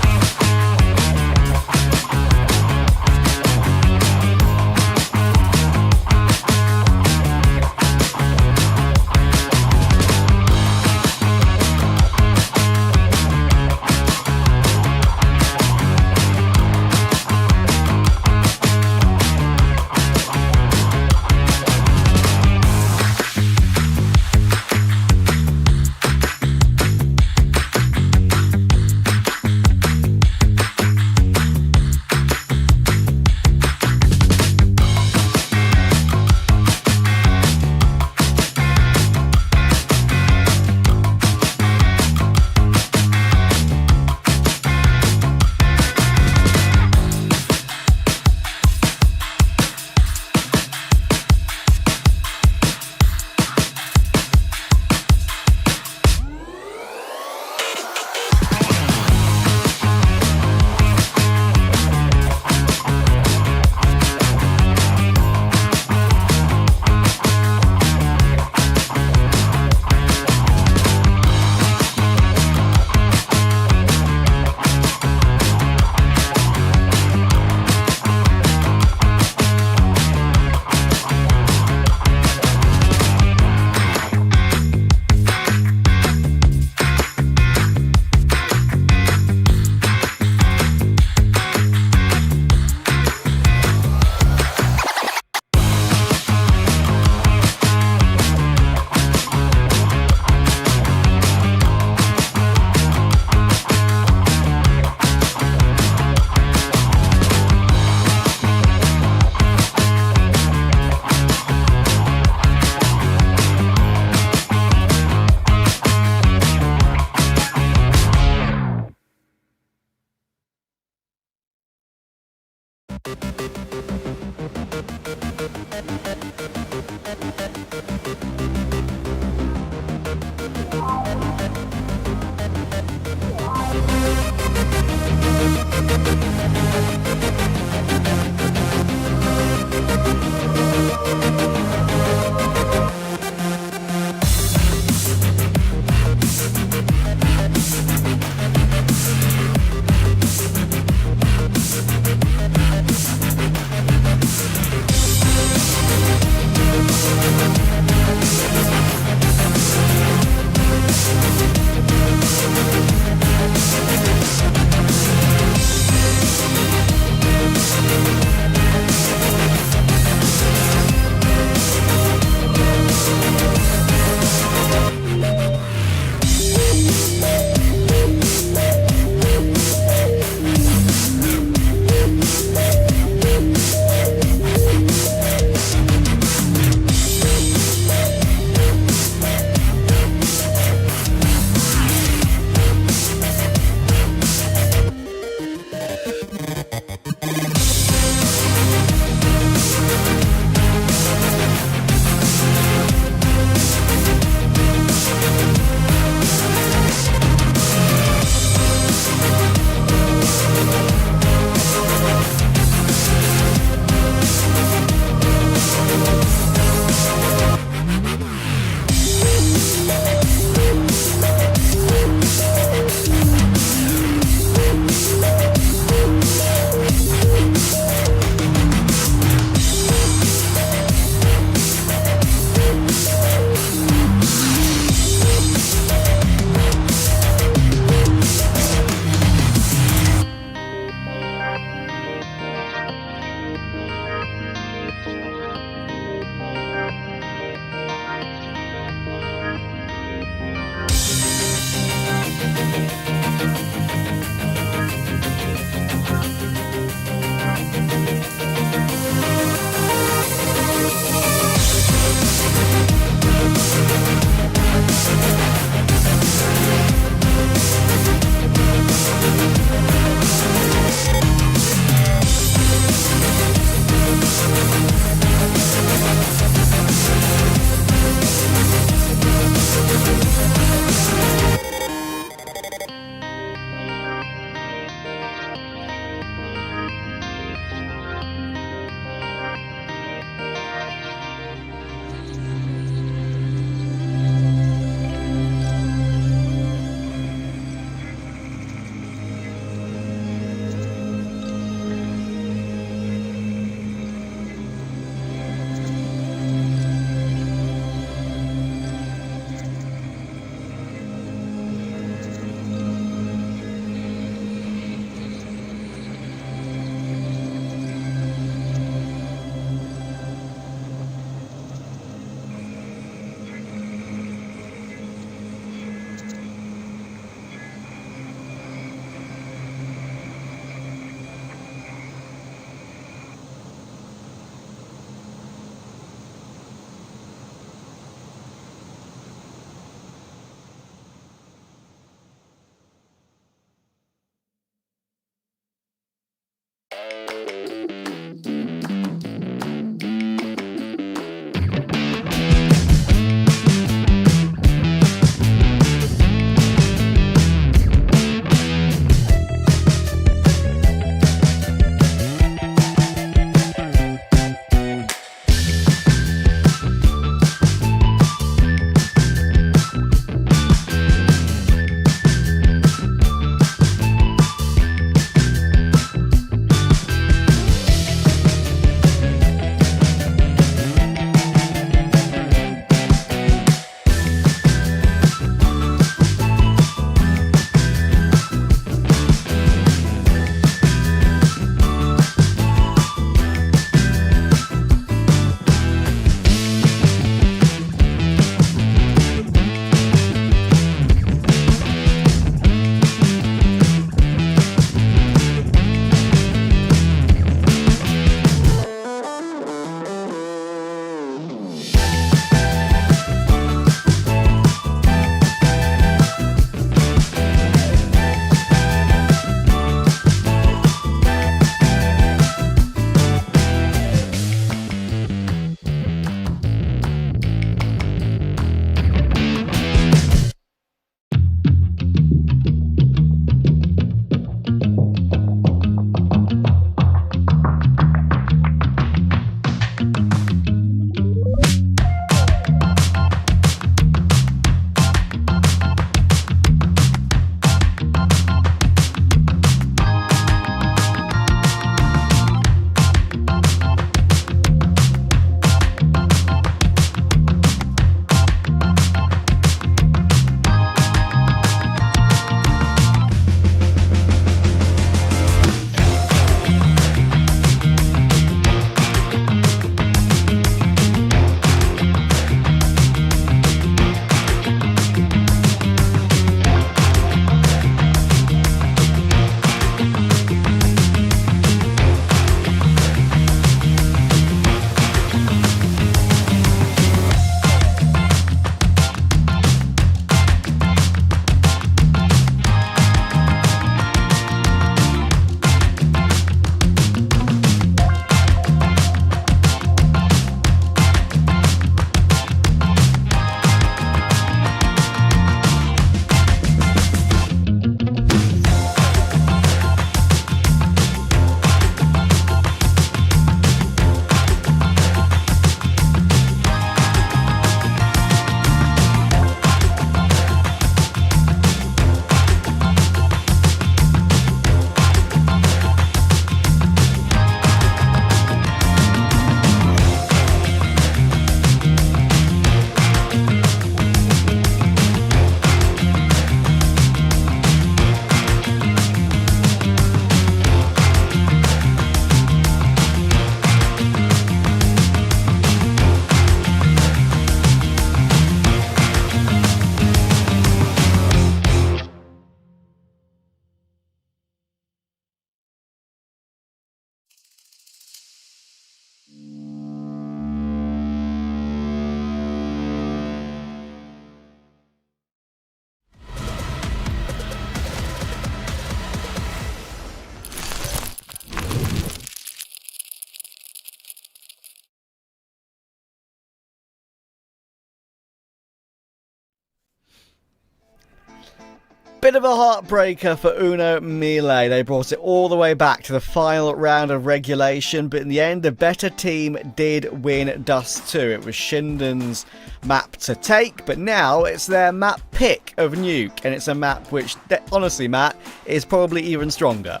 B: bit of a heartbreaker for Uno MILLE. They brought it all the way back to the final round of regulation, but in the end, a better team did win Dust 2. It was ShindeN's map to take, but now it's their map pick of Nuke, and it's a map which, honestly, Matt, is probably even stronger.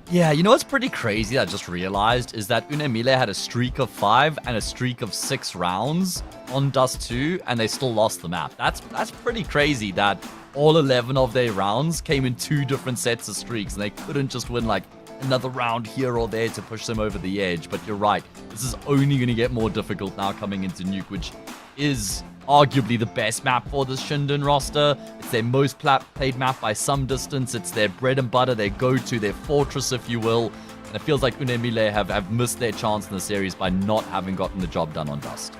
C: Yeah, you know what's pretty crazy I just realized is that Uno MILLE had a streak of 5 and a streak of 6 rounds on Dust 2, and they still lost the map. That's pretty crazy that all 11 of their rounds came in 2 different sets of streaks, and they couldn't just win like another round here or there to push them over the edge. But you're right, this is only going to get more difficult now coming into Nuke, which is arguably the best map for this ShindeN roster. It's their most played map by some distance. It's their bread and butter, their go-to, their fortress, if you will. And it feels like Uno MILLE have missed their chance in the series by not having gotten the job done on Dust.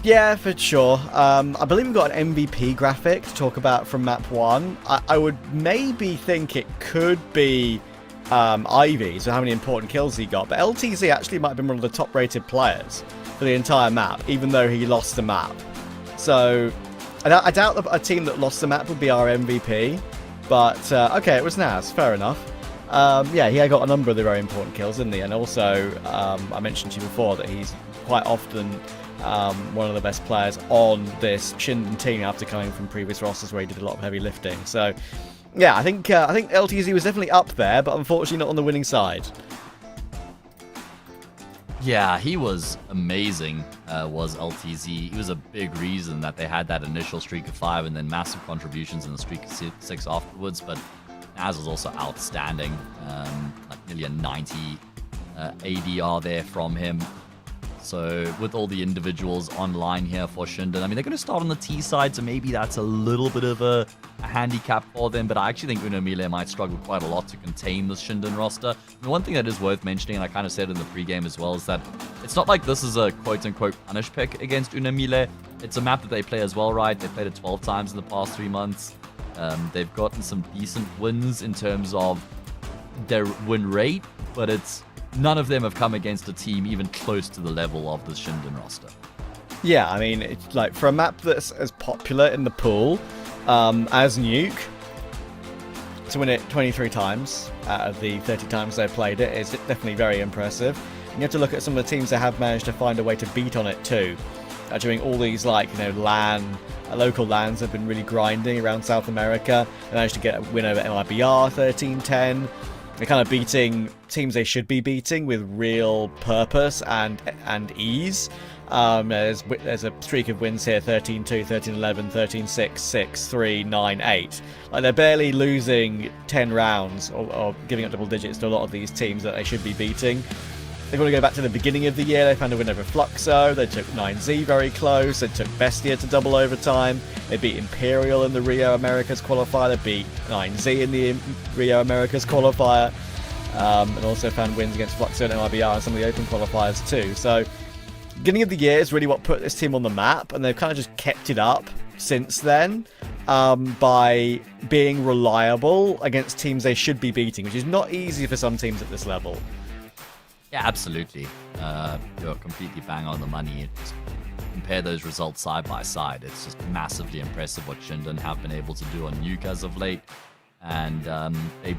B: Yeah, for sure. I believe we've got an MVP graphic to talk about from map 1. I would maybe think it could be Ivy, so how many important kills he got. But LTZ actually might have been one of the top-rated players for the entire map, even though he lost the map. So I doubt that a team that lost the map would be our MVP. But, okay, it was Naz. Fair enough. Yeah, he got a number of the very important kills, didn't he? And also, I mentioned to you before that he's quite often one of the best players on this ShindeN team after coming from previous rosters where he did a lot of heavy lifting. So, yeah, I think LTZ was definitely up there, but unfortunately not on the winning side.
C: Yeah, he was amazing, was LTZ. He was a big reason that they had that initial streak of 5 and then massive contributions in the streak of 6 afterwards. But Naz was also outstanding, like nearly a 90 ADR there from him. So with all the individuals online here for ShindeN, I mean, they're going to start on the T side, so maybe that's a little bit of a handicap for them. But I actually think Uno MILLE might struggle quite a lot to contain this ShindeN roster. And one thing that is worth mentioning, and I kind of said in the pregame as well, is that it's not like this is a quote-unquote punish pick against Uno MILLE. It's a map that they play as well, right? They played it 12 times in the past 3 months. They've gotten some decent wins in terms of their win rate, but none of them have come against a team even close to the level of the ShindeN roster.
B: Yeah, I mean, it's like for a map that's as popular in the pool as Nuke, to win it 23 times out of the 30 times they've played it is definitely very impressive. And you have to look at some of the teams that have managed to find a way to beat on it too. Doing all these local LANs have been really grinding around South America. They managed to get a win over MIBR 13-10. They're kind of beating teams they should be beating with real purpose and ease. There's a streak of wins here: 13-2, 13-11, 13-6, 6-3, 9-8. Like, they're barely losing 10 rounds or giving up double digits to a lot of these teams that they should be beating. They've got to go back to the beginning of the year. They found a win over Fluxo. They took 9Z very close. They took Bestia to double overtime. They beat Imperial in the Rio Americas qualifier. They beat 9Z in the Rio Americas qualifier. And also found wins against Fluxo and MIBR and some of the open qualifiers too. So, beginning of the year is really what put this team on the map, and they've kind of just kept it up since then by being reliable against teams they should be beating, which is not easy for some teams at this level.
C: Yeah, absolutely. You're completely bang on the money. Compare those results side by side. It's just massively impressive what ShindeN have been able to do on Nuke as of late. And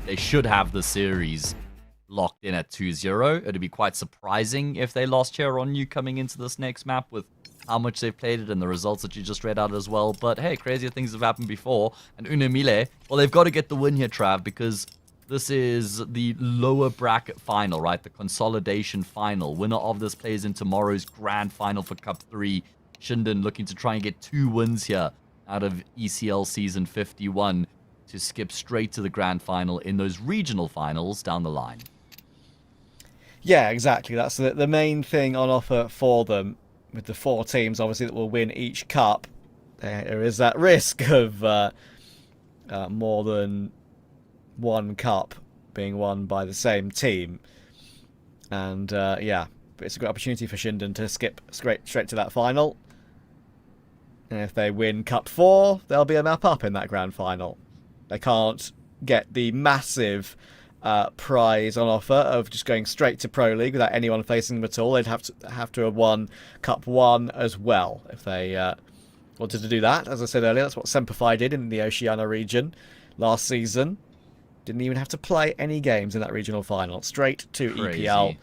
C: they should have the series locked in at 2-0. It'd be quite surprising if they lost here on Nuke coming into this next map with how much they've played it and the results that you just read out as well. But hey, crazier things have happened before. And Uno MILLE, well, they've got to get the win here, Trav, because this is the lower bracket final, right? The consolidation final. Winner of this plays in tomorrow's grand final for Cup 3. ShindeN looking to try and get 2 wins here out of ECL Season 51 to skip straight to the grand final in those regional finals down the line.
B: Yeah, exactly. That's the main thing on offer for them with the 4 teams, obviously, that will win each cup. There is that risk of more than one cup being won by the same team, and yeah, it's a great opportunity for ShindeN to skip straight to that final. And if they win Cup 4, they'll be a map up in that grand final. They can't get the massive prize on offer of just going straight to Pro League without anyone facing them at all. They'd have to have won Cup 1 as well if they wanted to do that. As I said earlier, that's what Semperfi did in the Oceania region last season. Didn't even have to play any games in that regional final. Straight to
C: Crazy.
B: EPL.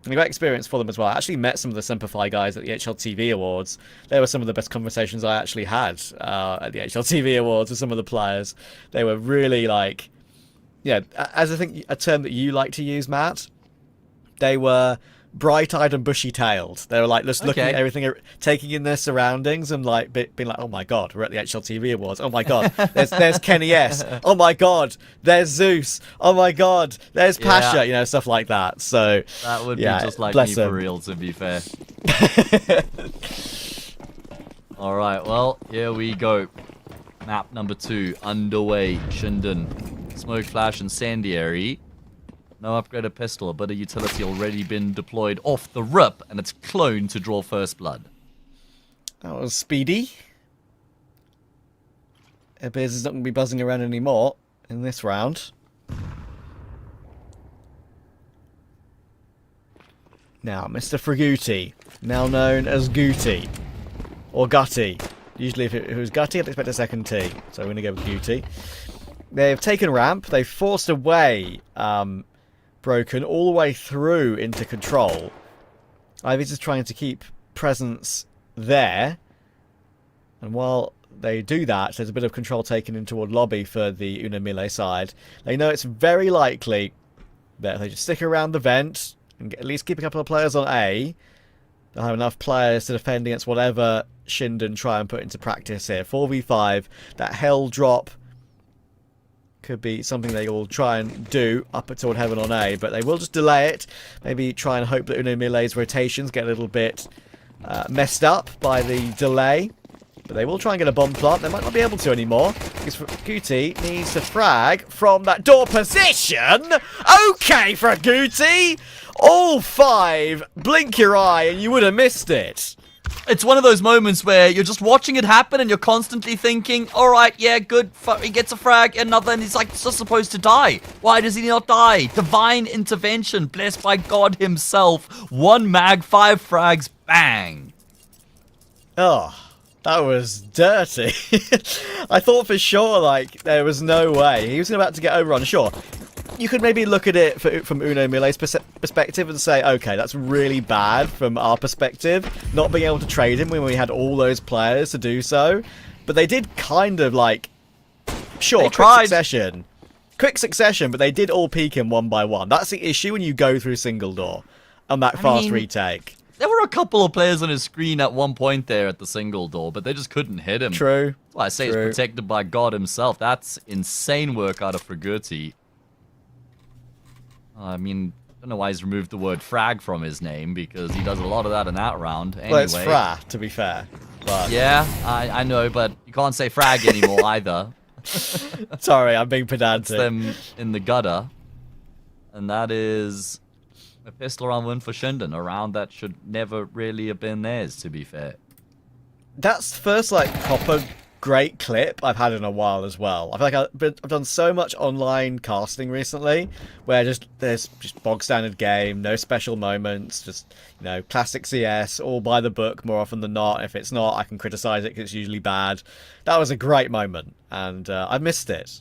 B: And a great experience for them as well. I actually met some of the Semperfi guys at the HLTV Awards. They were some of the best conversations I actually had at the HLTV Awards with some of the players. They were really like, yeah, as I think a term that you like to use, Matt, they were bright-eyed and bushy-tailed. They were like just looking at everything, taking in their surroundings, and like being like, "Oh my god, we're at the HLTV Awards. Oh my god, there's Kenny S. Oh my god, there's Zeus. Oh my god, there's Pasha."
C: Yeah.
B: You know, stuff like that. So
C: That would be
B: yeah,
C: just like
B: bless
C: me
B: them.
C: for real, to be fair. All right, well, here we go. Map number 2 underway. ShindeN, Smoke Flash, Incendiary. No upgraded pistol, but a utility already been deployed off the rip, and it's cloned to draw first blood.
B: That was speedy. It appears it's not going to be buzzing around anymore in this round. Now, Mr. Fraguti, now known as Guti, or Gutty. Usually if it was Gutty, I'd expect a second T, so we're going to go with Guti. They've taken ramp, they've forced away Broken all the way through into control. Ivy's just trying to keep presence there. And while they do that, there's a bit of control taken in toward lobby for the MILLE side. They know it's very likely that if they just stick around the vent and at least keep a couple of players on A, they'll have enough players to defend against whatever ShindeN try and put into practice here. 4v5, that hell drop could be something they will try and do up toward heaven on A, but they will just delay it. Maybe try and hope that MILLE's rotations get a little bit messed up by the delay. But they will try and get a bomb plant. They might not be able to anymore, because Guti needs to frag from that door position. Okay, Fraguti! All 5. Blink your eye and you would have missed it.
C: It's one of those moments where you're just watching it happen and you're constantly thinking, all right, yeah, good, he gets a frag, another, and he's like, just supposed to die. Why does he not die? Divine intervention, blessed by God himself. 1 mag, 5 frags, bang.
B: Oh, that was dirty. I thought for sure, like, there was no way. He was about to get overrun, sure. You could maybe look at it from MILLE's perspective and say, okay, that's really bad from our perspective, not being able to trade him when we had all those players to do so. But they did kind of like, sure, quick succession, but they did all peek him one by one. That's the issue when you go through single door on that fast retake.
C: There were a couple of players on his screen at one point there at the single door, but they just couldn't hit him.
B: True.
C: That's why I say he's protected by God himself. That's insane work out of Fraguti. I mean, I don't know why he's removed the word frag from his name, because he does a lot of that in that round. Anyway.
B: Well, it's fra, to be fair. But...
C: yeah, I know, but you can't say frag anymore either.
B: Sorry, I'm being pedantic.
C: It's them in the gutter. And that is a pistol round win for ShindeN. A round that should never really have been theirs, to be fair.
B: That's the first, like, proper great clip I've had in a while as well. I feel like I've done so much online casting recently, where there's just bog standard game, no special moments, just, you know, classic CS, all by the book more often than not. If it's not, I can criticize it because it's usually bad. That was a great moment, and I missed it,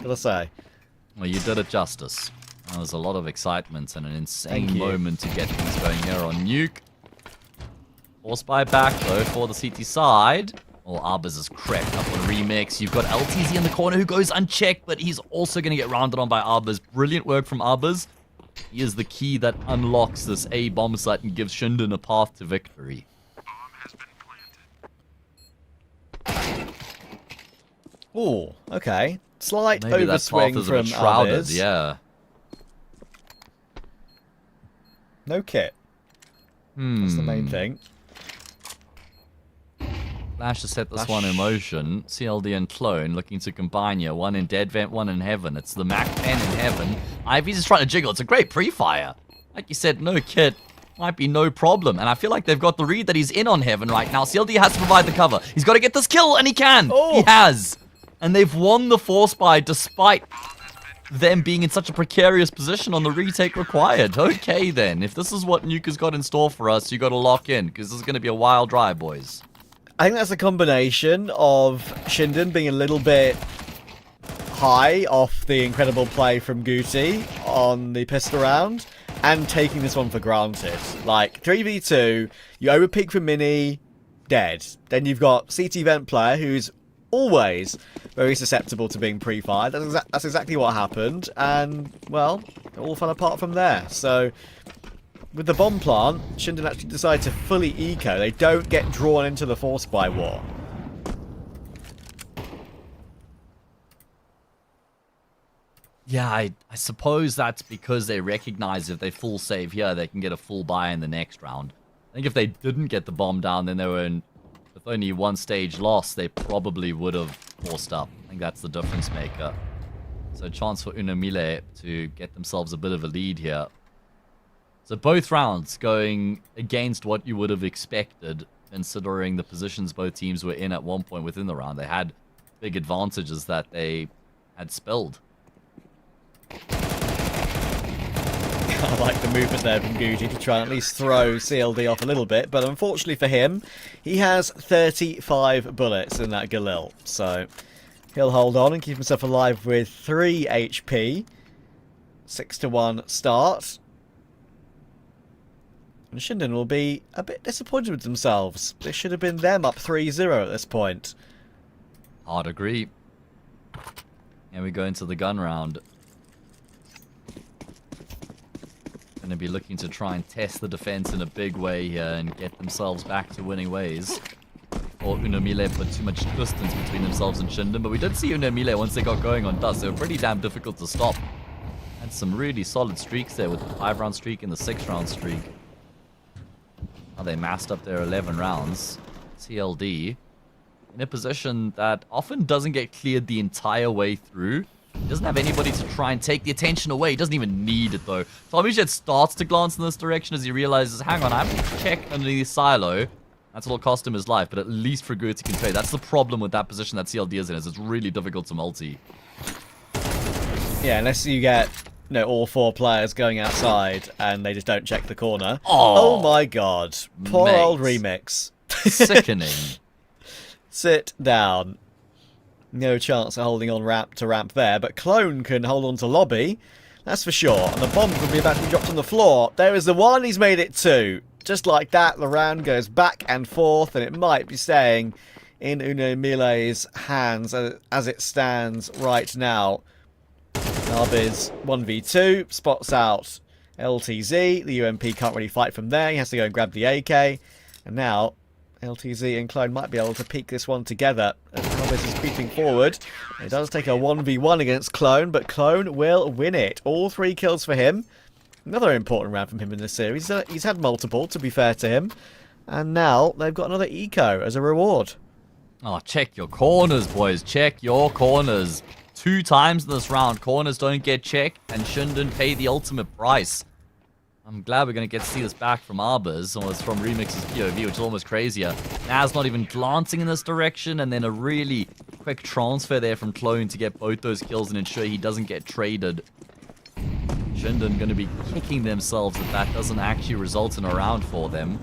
B: gotta say.
C: Well, you did it justice. There was a lot of excitement and an insane moment to get things going here on Nuke. Force by back though for the CT side. Well, Arbuz is crept up on remix. You've got LTZ in the corner who goes unchecked, but he's also going to get rounded on by Arbuz. Brilliant work from Arbuz. He is the key that unlocks this A bomb site and gives ShindeN a path to victory.
B: Oh, okay. Slight
C: Maybe
B: overswing
C: that path is
B: from
C: a bit shrouded,
B: Arbuz.
C: yeah.
B: No kit. That's the main thing.
C: Flash to set this one in motion. CLD and Clone looking to combine here. One in dead vent, one in heaven. It's the Mac 10 in heaven. Ivy's just trying to jiggle. It's a great pre-fire. Like you said, no kit might be no problem. And I feel like they've got the read that he's in on heaven right now. CLD has to provide the cover. He's got to get this kill, and he can. Oh. He has. And they've won the force buy despite them being in such a precarious position on the retake required. Okay, then. If this is what Nuke has got in store for us, you got to lock in, because this is going to be a wild drive, boys.
B: I think that's a combination of ShindeN being a little bit high off the incredible play from Guti on the pistol round and taking this one for granted. Like, 3v2, you overpeak for Mini, dead. Then you've got CT Vent player who's always very susceptible to being pre-fired. That's exactly what happened, and, well, it all fell apart from there. So, with the bomb plant, ShindeN actually decided to fully eco. They don't get drawn into the force buy war.
C: Yeah, I suppose that's because they recognize if they full save here, they can get a full buy in the next round. I think if they didn't get the bomb down, then they were in, with only one stage loss, they probably would have forced up. I think that's the difference maker. So a chance for MILLE to get themselves a bit of a lead here. So both rounds going against what you would have expected, considering the positions both teams were in at one point within the round. They had big advantages that they had spilled.
B: I like the movement there from Guti to try and at least throw CLD off a little bit, but unfortunately for him, he has 35 bullets in that Galil, so he'll hold on and keep himself alive with 3 HP. 6-1 start. And ShindeN will be a bit disappointed with themselves. This should have been them up 3-0 at this point.
C: Hard agree. And we go into the gun round. Going to be looking to try and test the defense in a big way here and get themselves back to winning ways. Or MILLE put too much distance between themselves and ShindeN, but we did see MILLE once they got going on Dust. They were pretty damn difficult to stop. Had some really solid streaks there with the 5-round streak and the 6-round streak. Now they massed up their 11 rounds. CLD in a position that often doesn't get cleared the entire way through. He doesn't have anybody to try and take the attention away. He doesn't even need it, though. Tommyjet starts to glance in this direction as he realizes, hang on, I have to check underneath the silo. That's what'll cost him his life, but at least for Guti can trade. That's the problem with that position that CLD is in, is it's really difficult to multi.
B: Yeah, unless you get, you know, all 4 players going outside and they just don't check the corner. Oh my god. Poor
C: mate.
B: old Remix.
C: Sickening.
B: Sit down. No chance of holding on ramp to ramp there, but Clone can hold on to lobby, that's for sure. And the bomb could be about to be dropped on the floor. There is the one, he's made it 2. Just like that, the round goes back and forth, and it might be staying in MILLE's hands as it stands right now. Narbiz 1v2, spots out LTZ. The UMP can't really fight from there. He has to go and grab the AK. And now LTZ and Clone might be able to peek this one together. Narbiz is creeping forward. It does take a 1v1 against Clone, but Clone will win it. All 3 kills for him. Another important round from him in this series. He's had multiple, to be fair to him. And now they've got another eco as a reward.
C: Oh, check your corners, boys. Check your corners. 2 times in this round, corners don't get checked, and ShindeN pay the ultimate price. I'm glad we're going to get to see this back from Arbors, or it's from Remix's POV, which is almost crazier. Naz not even glancing in this direction, and then a really quick transfer there from Clone to get both those kills and ensure he doesn't get traded. ShindeN going to be kicking themselves if that doesn't actually result in a round for them.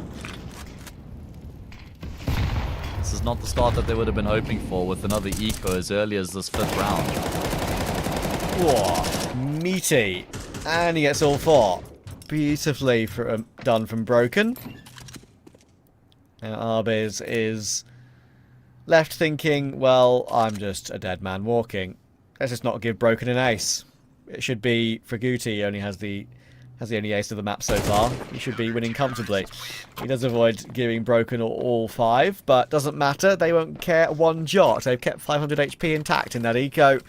C: This is not the start that they would have been hoping for with another eco as early as this 5th round.
B: Whoa, meaty. And he gets all 4. Beautifully done from Broken. Now Arbis is left thinking, well, I'm just a dead man walking. Let's just not give Broken an ace. It should be Fraguti only has the only ace of the map so far. He should be winning comfortably. He does avoid giving Broken all 5, but doesn't matter. They won't care one jot. They've kept 500 HP intact in that eco.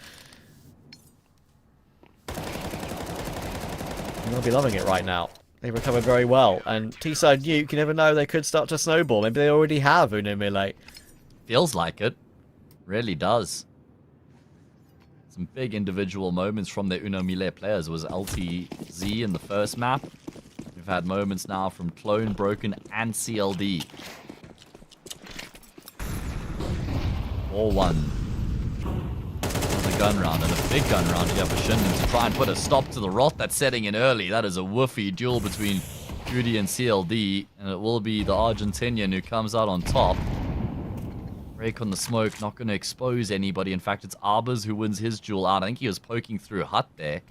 B: And they'll be loving it right now. They've recovered very well. And T-side Nuke, you never know, they could start to snowball. Maybe they already have MILLE.
C: Feels like it. Really does. Some big individual moments from the MILLE players. It was LTZ in the first map. We've had moments now from Clone, Broken, and CLD. 4-1. The gun round, and a big gun round here for ShindeN to try and put a stop to the rot that's setting in early. That is a woofy duel between Judy and CLD, and it will be the Argentinian who comes out on top. Break on the smoke, not going to expose anybody. In fact, it's Arbors who wins his duel out. I think he was poking through Hut there.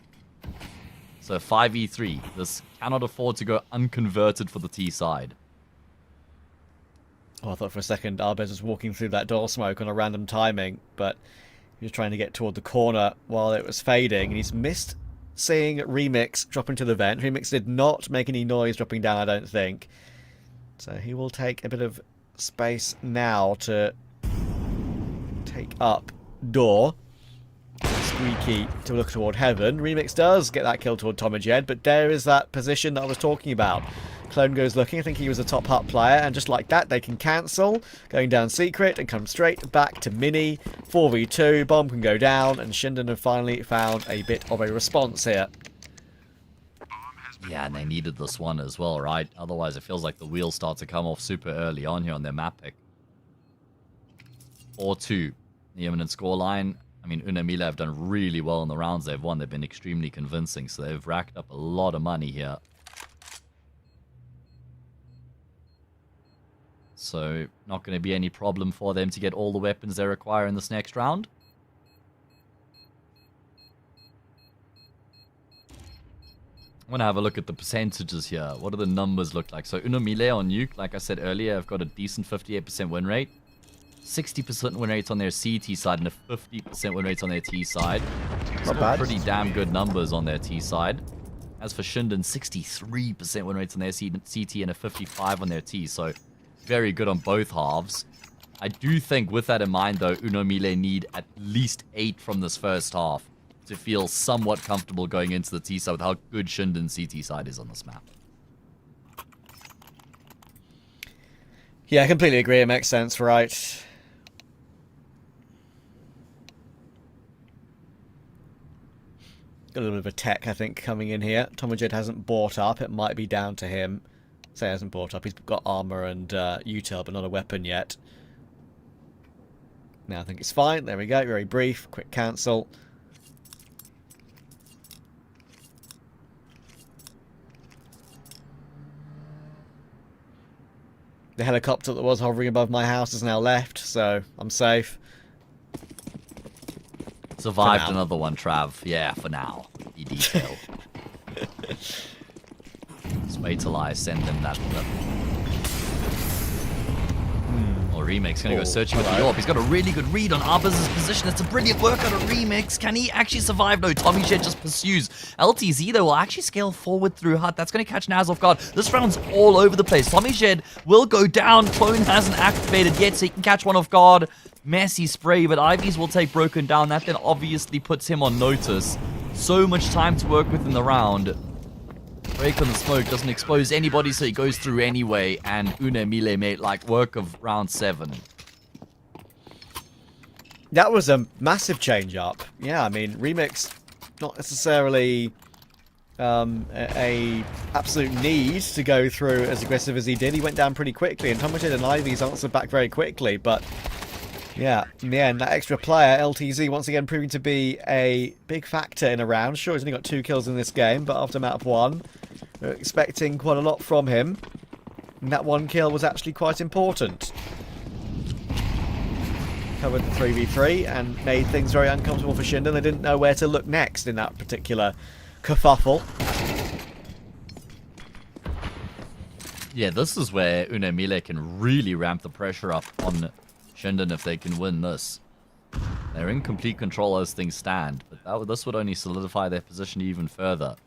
C: So 5v3. This cannot afford to go unconverted for the T side.
B: Oh, I thought for a second Arbez was walking through that door smoke on a random timing, but he was trying to get toward the corner while it was fading, and he's missed seeing Remix drop into the vent. Remix did not make any noise dropping down, I don't think. So he will take a bit of space now to take up door. Squeaky to look toward heaven. Remix does get that kill toward Tomajed, but there is that position that I was talking about. Clone goes looking. I think he was a top Hut player, and just like that, they can cancel, going down secret and come straight back to Mini. 4v2, bomb can go down, and ShindeN have finally found a bit of a response here.
C: Yeah, and they needed this one as well, right? Otherwise, it feels like the wheels start to come off super early on here on their map pick. 4-2, the imminent scoreline. I mean, MILLE have done really well in the rounds they've won. They've been extremely convincing, so they've racked up a lot of money here. So, not going to be any problem for them to get all the weapons they require in this next round. I'm going to have a look at the percentages here. What do the numbers look like? So, MILLE on Nuke, like I said earlier, have got a decent 58% win rate. 60% win rate on their CT side and a 50% win rate on their T side.
B: Not bad.
C: Pretty damn good numbers on their T side. As for ShindeN, 63% win rates on their CT and a 55% on their T. So, very good on both halves. I do think, with that in mind, though, MILLE need at least 8 from this first half to feel somewhat comfortable going into the T side with how good ShindeN's CT side is on this map.
B: Yeah, I completely agree. It makes sense, right? Got a little bit of a tech, I think, coming in here. Tomajed hasn't bought up. It might be down to him. Say he hasn't bought up. He's got armor and util, but not a weapon yet. Now I think it's fine. There we go. Very brief. Quick cancel. The helicopter that was hovering above my house has now left, so I'm safe.
C: Survived another one, Trav. Yeah, for now. Be detailed. Just wait till I send them that. Remix gonna go searching with the AWP. He's got a really good read on Arbors' position. It's a brilliant workout of Remix. Can he actually survive? No, Tomajed just pursues. LTZ, though, will actually scale forward through Hut. That's going to catch Naz off guard. This round's all over the place. Tomajed will go down. Clone hasn't activated yet, so he can catch one off guard. Messy spray, but Ivy's will take broken down. That then obviously puts him on notice. So much time to work with in the round. Break on the smoke doesn't expose anybody, so he goes through anyway, and MILLE made like work of round 7.
B: That was a massive change up. Yeah, I mean, Remix, not necessarily a absolute need to go through as aggressive as he did. He went down pretty quickly, and Tomajed and Ivy's answered back very quickly, but yeah, in the end, that extra player, LTZ, once again proving to be a big factor in a round. Sure, he's only got 2 kills in this game, but after map 1, we're expecting quite a lot from him. And that 1 kill was actually quite important. Covered the 3v3 and made things very uncomfortable for ShindeN. They didn't know where to look next in that particular kerfuffle.
C: Yeah, this is where MILLE can really ramp the pressure up on ShindeN if they can win this. They're in complete control as things stand, but this would only solidify their position even further.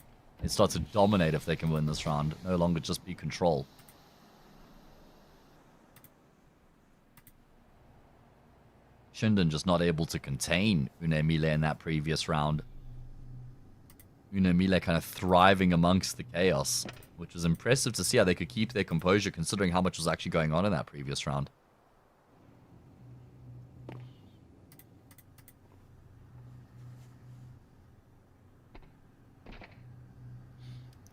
C: They start to dominate if they can win this round, no longer just be control. ShindeN just not able to contain MILLE in that previous round. MILLE kind of thriving amongst the chaos, which was impressive to see how they could keep their composure considering how much was actually going on in that previous round.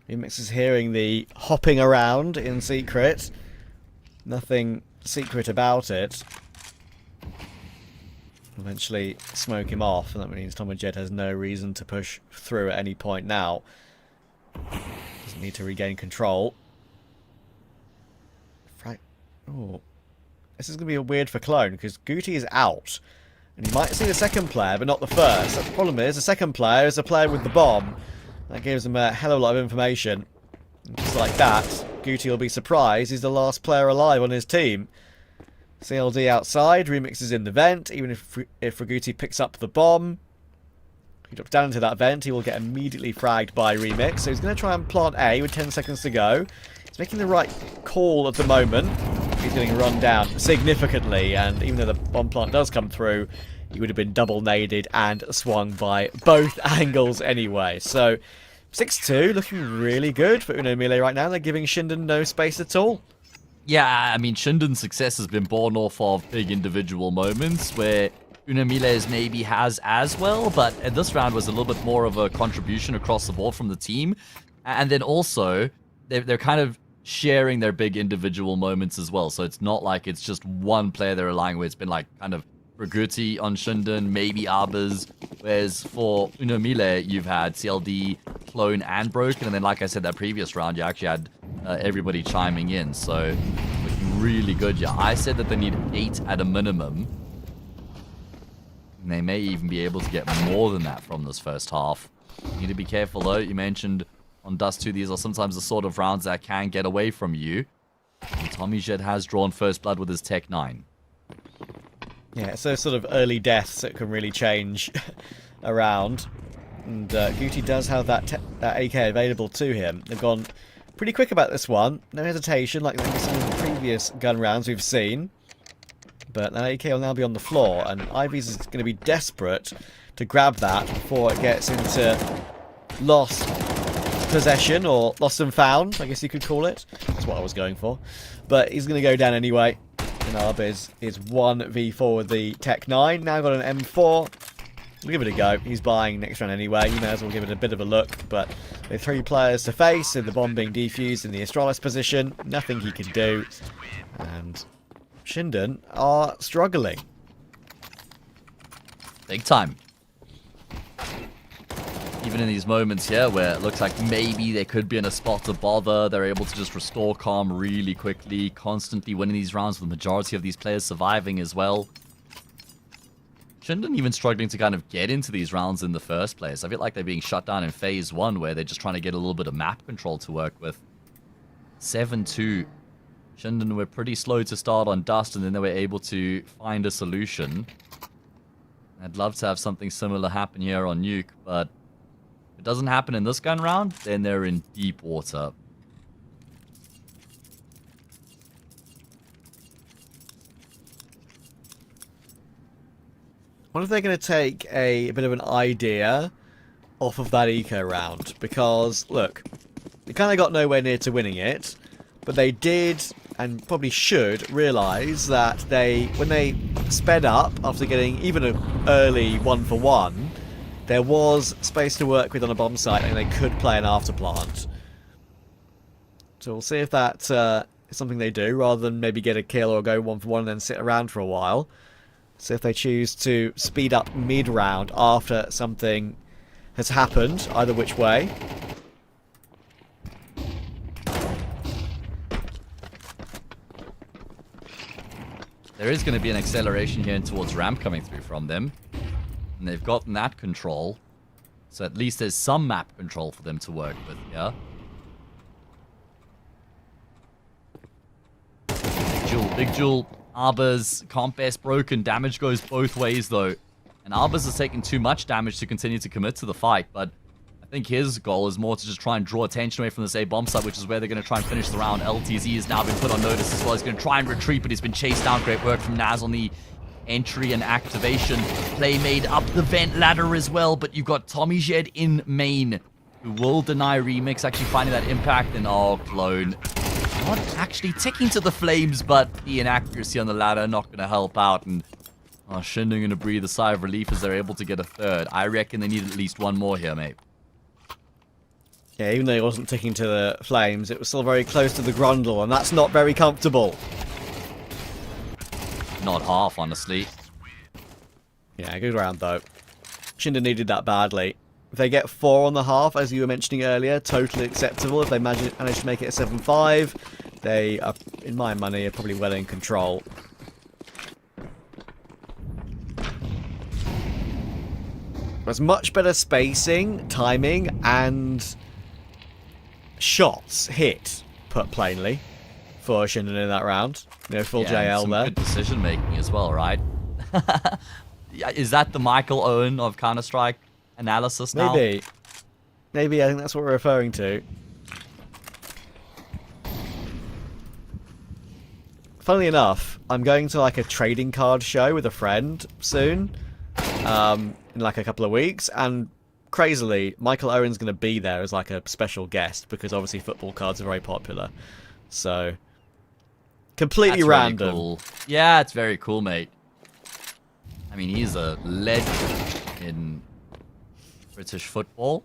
B: Remix is hearing the hopping around in secret. Nothing secret about it. Eventually smoke him off, and that means Tomajed has no reason to push through at any point now. Doesn't need to regain control. Oh. this is going to be weird for Clone, because Guti is out. And you might see the second player, but not the first. The problem is, the second player is a player with the bomb. That gives him a hell of a lot of information. And just like that, Guti will be surprised he's the last player alive on his team. CLD outside, Remix is in the vent. Even if Raguti picks up the bomb, he drops down into that vent, he will get immediately fragged by Remix. So he's going to try and plant A with 10 seconds to go. He's making the right call at the moment. He's getting run down significantly, and even though the bomb plant does come through, he would have been double naded and swung by both angles anyway. So 6-2, looking really good for MILLE right now. They're giving ShindeN no space at all.
C: Yeah, I mean, ShindeN's success has been born off of big individual moments where MILLE's maybe has as well, but this round was a little bit more of a contribution across the board from the team. And then also, they're kind of sharing their big individual moments as well. So it's not like it's just one player they're relying on. It's been like kind of Raguti on ShindeN, maybe Arbors, whereas for MILLE, you've had CLD, Clone, and Broken, and then like I said, that previous round, you actually had everybody chiming in, so looking really good. Yeah, I said that they need 8 at a minimum, and they may even be able to get more than that from this first half. You need to be careful though. You mentioned on Dust 2, these are sometimes the sort of rounds that can get away from you. And TommyJed has drawn first blood with his Tech 9.
B: Yeah, so sort of early deaths that can really change around. And Guti does have that AK available to him. They've gone pretty quick about this one. No hesitation like some of the previous gun rounds we've seen. But that AK will now be on the floor, and Ivy's is going to be desperate to grab that before it gets into lost possession, or lost and found, I guess you could call it. That's what I was going for. But he's going to go down anyway. And Arbis is 1v4 with the Tech 9. Now got an M4. We'll give it a go. He's buying next round anyway. You may as well give it a bit of a look. But with 3 players to face, and the bomb being defused in the Astralis position, nothing he can do. And ShindeN are struggling.
C: Big time. Even in these moments here where it looks like maybe they could be in a spot to bother, they're able to just restore calm really quickly, constantly winning these rounds with the majority of these players surviving as well. ShindeN even struggling to kind of get into these rounds in the first place. I feel like they're being shut down in phase 1 where they're just trying to get a little bit of map control to work with. 7-2. ShindeN were pretty slow to start on Dust, and then they were able to find a solution. I'd love to have something similar happen here on Nuke, but if it doesn't happen in this gun round, then they're in deep water.
B: I wonder if they're going to take a bit of an idea off of that eco round. Because, look, they kind of got nowhere near to winning it. But they did, and probably should, realise that when they sped up after getting even an early 1-for-1, there was space to work with on a bomb site, and they could play an afterplant. So we'll see if that is something they do, rather than maybe get a kill or go 1-for-1 and then sit around for a while. See if they choose to speed up mid-round after something has happened, either which way.
C: There is going to be an acceleration here towards ramp coming through from them. And they've gotten that control. So at least there's some map control for them to work with, yeah? Big Jewel, Arbors, can't best Broken. Damage goes both ways, though. And Arbors has taken too much damage to continue to commit to the fight, but I think his goal is more to just try and draw attention away from this A bomb site, which is where they're going to try and finish the round. LTZ has now been put on notice as well. He's going to try and retreat, but he's been chased down. Great work from Naz on the entry and activation. Play made up the vent ladder as well, but you've got TommyJed in main, who will deny Remix, actually finding that impact, and oh, Clone. Not actually ticking to the flames, but the inaccuracy on the ladder not going to help out, and ShindeN going to breathe a sigh of relief as they're able to get a third. I reckon they need at least one more here, mate.
B: Yeah, even though it wasn't ticking to the flames, it was still very close to the grundle, and that's not very comfortable.
C: Not half, honestly.
B: Yeah, good round, though. ShindeN needed that badly. If they get 4 on the half, as you were mentioning earlier, totally acceptable. If they manage to make it a 7-5, they are, in my money, are probably well in control. There's much better spacing, timing, and shots hit, put plainly, for ShindeN in that round. You know, full JL
C: some
B: there.
C: Good decision making as well, right? Is that the Michael Owen of Counter-Strike analysis now?
B: Maybe. Maybe, I think that's what we're referring to. Funnily enough, I'm going to like a trading card show with a friend soon, in like a couple of weeks, and crazily, Michael Owen's going to be there as like a special guest, because obviously football cards are very popular. So, completely
C: That's
B: random.
C: Really cool. Yeah, it's very cool, mate. I mean, he's a legend in British football.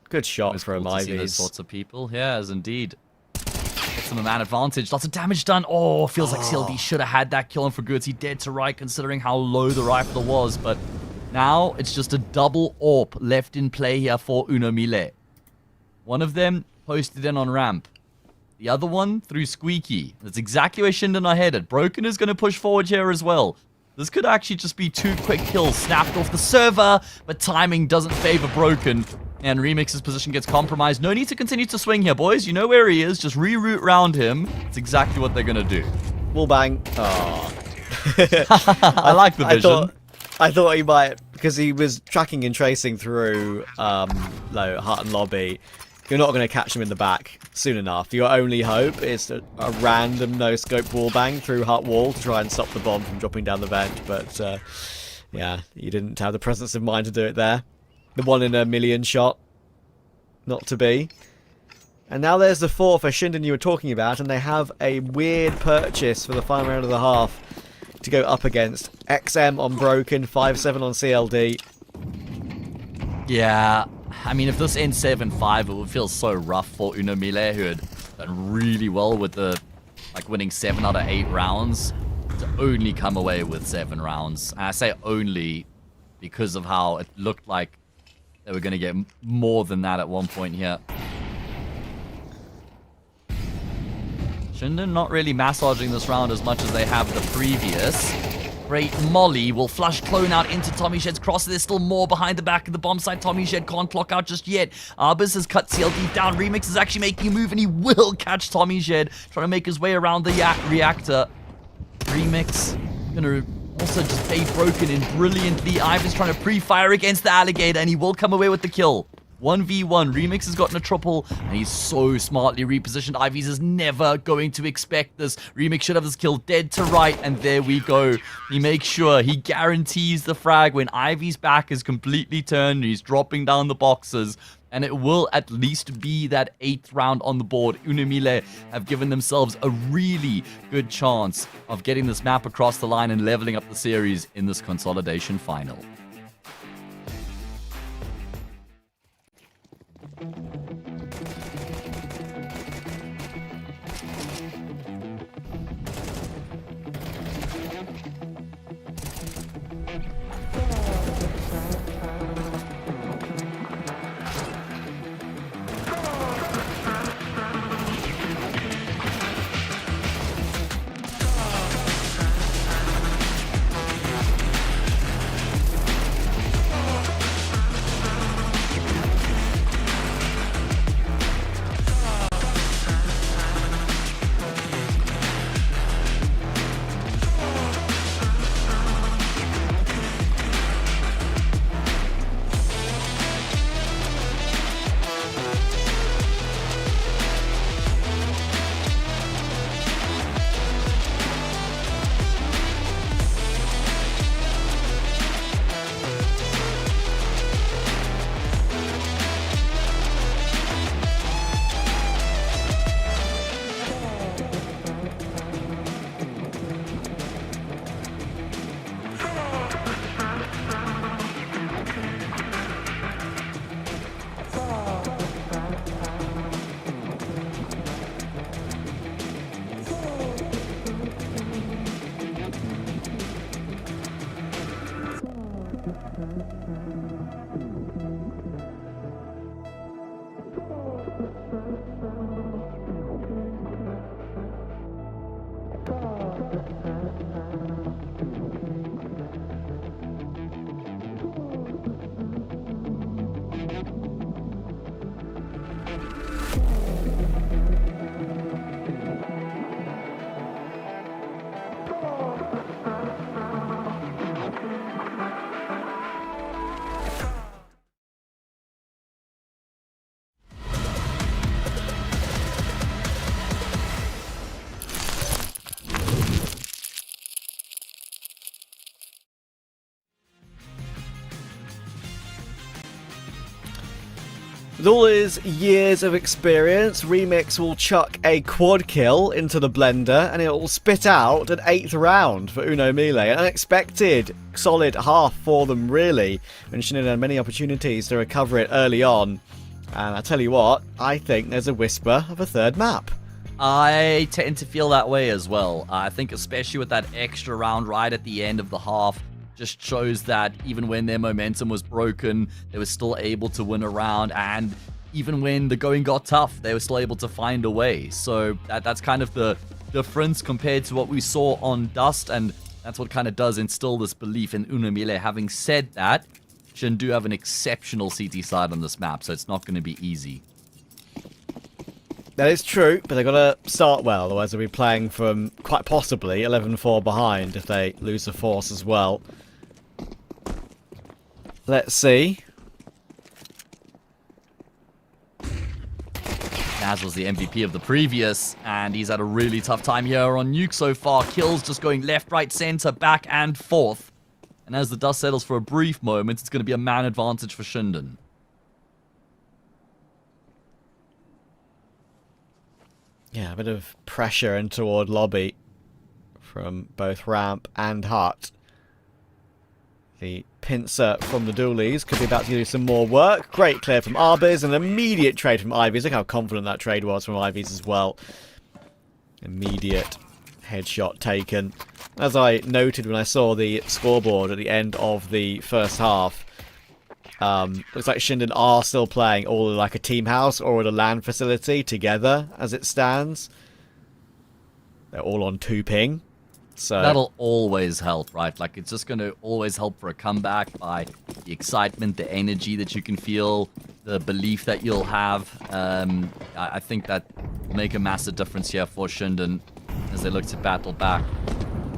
B: Good shot
C: It's
B: from
C: cool to see those
B: Ivies.
C: sorts of people. Yeah, as indeed. Gets them a man advantage. Lots of damage done. Oh, feels like CLD should have had that kill on for good. He dead to right, considering how low the rifle was. But now it's just a double AWP left in play here for MILLE. One of them posted in on ramp. The other one through Squeaky. That's exactly where ShindeN are headed. Broken is going to push forward here as well. This could actually just be 2 quick kills snapped off the server, but timing doesn't favor Broken. And Remix's position gets compromised. No need to continue to swing here, boys. You know where he is. Just reroute around him. It's exactly what they're going to do.
B: Wallbang. Oh.
C: I like the vision.
B: I thought he might, because he was tracking and tracing through Hut and Lobby. You're not going to catch him in the back soon enough. Your only hope is a random no-scope wallbang through Hut wall to try and stop the bomb from dropping down the vent. But, yeah, you didn't have the presence of mind to do it there. The 1 in a million shot. Not to be. And now there's the 4 for ShindeN you were talking about, and they have a weird purchase for the final round of the half to go up against. XM on Broken, 5-7 on CLD.
C: Yeah, I mean, if this ends 7-5, it would feel so rough for MILLE, who had done really well with the winning 7 out of 8 rounds, to only come away with 7 rounds. And I say only because of how it looked like they were going to get more than that at one point here. ShindeN not really massaging this round as much as they have the previous. Great molly will flush Clone out into TommyShed's cross. There's still more behind the back of the bomb site. TommyShed can't clock out just yet. Arbus has cut CLD down. Remix is actually making a move, and he will catch TommyShed, trying to make his way around the reactor. Remix gonna also just bait Broken in brilliantly. Ivan's trying to pre-fire against the alligator, and he will come away with the kill. 1v1. Remix has gotten a triple, and he's so smartly repositioned. Ivies is never going to expect this. Remix should have this kill dead to right, and there we go. He makes sure, he guarantees the frag when Ivy's back is completely turned. He's dropping down the boxes, and it will at least be that 8th round on the board. MILLE have given themselves a really good chance of getting this map across the line and leveling up the series in this consolidation final.
B: With all his years of experience, Remix will chuck a quad kill into the blender and it will spit out an 8th round for Uno MILLE. An unexpected solid half for them, really, when ShindeN had many opportunities to recover it early on. And I tell you what, I think there's a whisper of a third map.
C: I tend to feel that way as well. I think especially with that extra round right at the end of the half, just shows that even when their momentum was broken, they were still able to win a round, and even when the going got tough, they were still able to find a way. So that's kind of the difference compared to what we saw on Dust, and that's what kind of does instill this belief in Uno MILLE. Having said that, ShindeN do have an exceptional CT side on this map, so it's not going to be easy.
B: That is true, but they've got to start well, otherwise they'll be playing from, quite possibly, 11-4 behind if they lose the force as well. Let's see.
C: Naz was the MVP of the previous, and he's had a really tough time here on Nuke so far. Kills just going left, right, center, back, and forth. And as the dust settles for a brief moment, it's going to be a man advantage for ShindeN.
B: Yeah, a bit of pressure in toward lobby from both Ramp and Hut. The pincer from the Doolies could be about to do some more work. Great clear from Arbiz, an immediate trade from Ivies. Look how confident that trade was from Ivies as well. Immediate headshot taken. As I noted when I saw the scoreboard at the end of the first half, looks like ShindeN are still playing all like a team house or at a LAN facility together as it stands. They're all on 2 ping. So
C: that'll always help, right? Like, it's just going to always help for a comeback by the excitement, the energy that you can feel, the belief that you'll have. I think that will make a massive difference here for ShindeN as they look to battle back.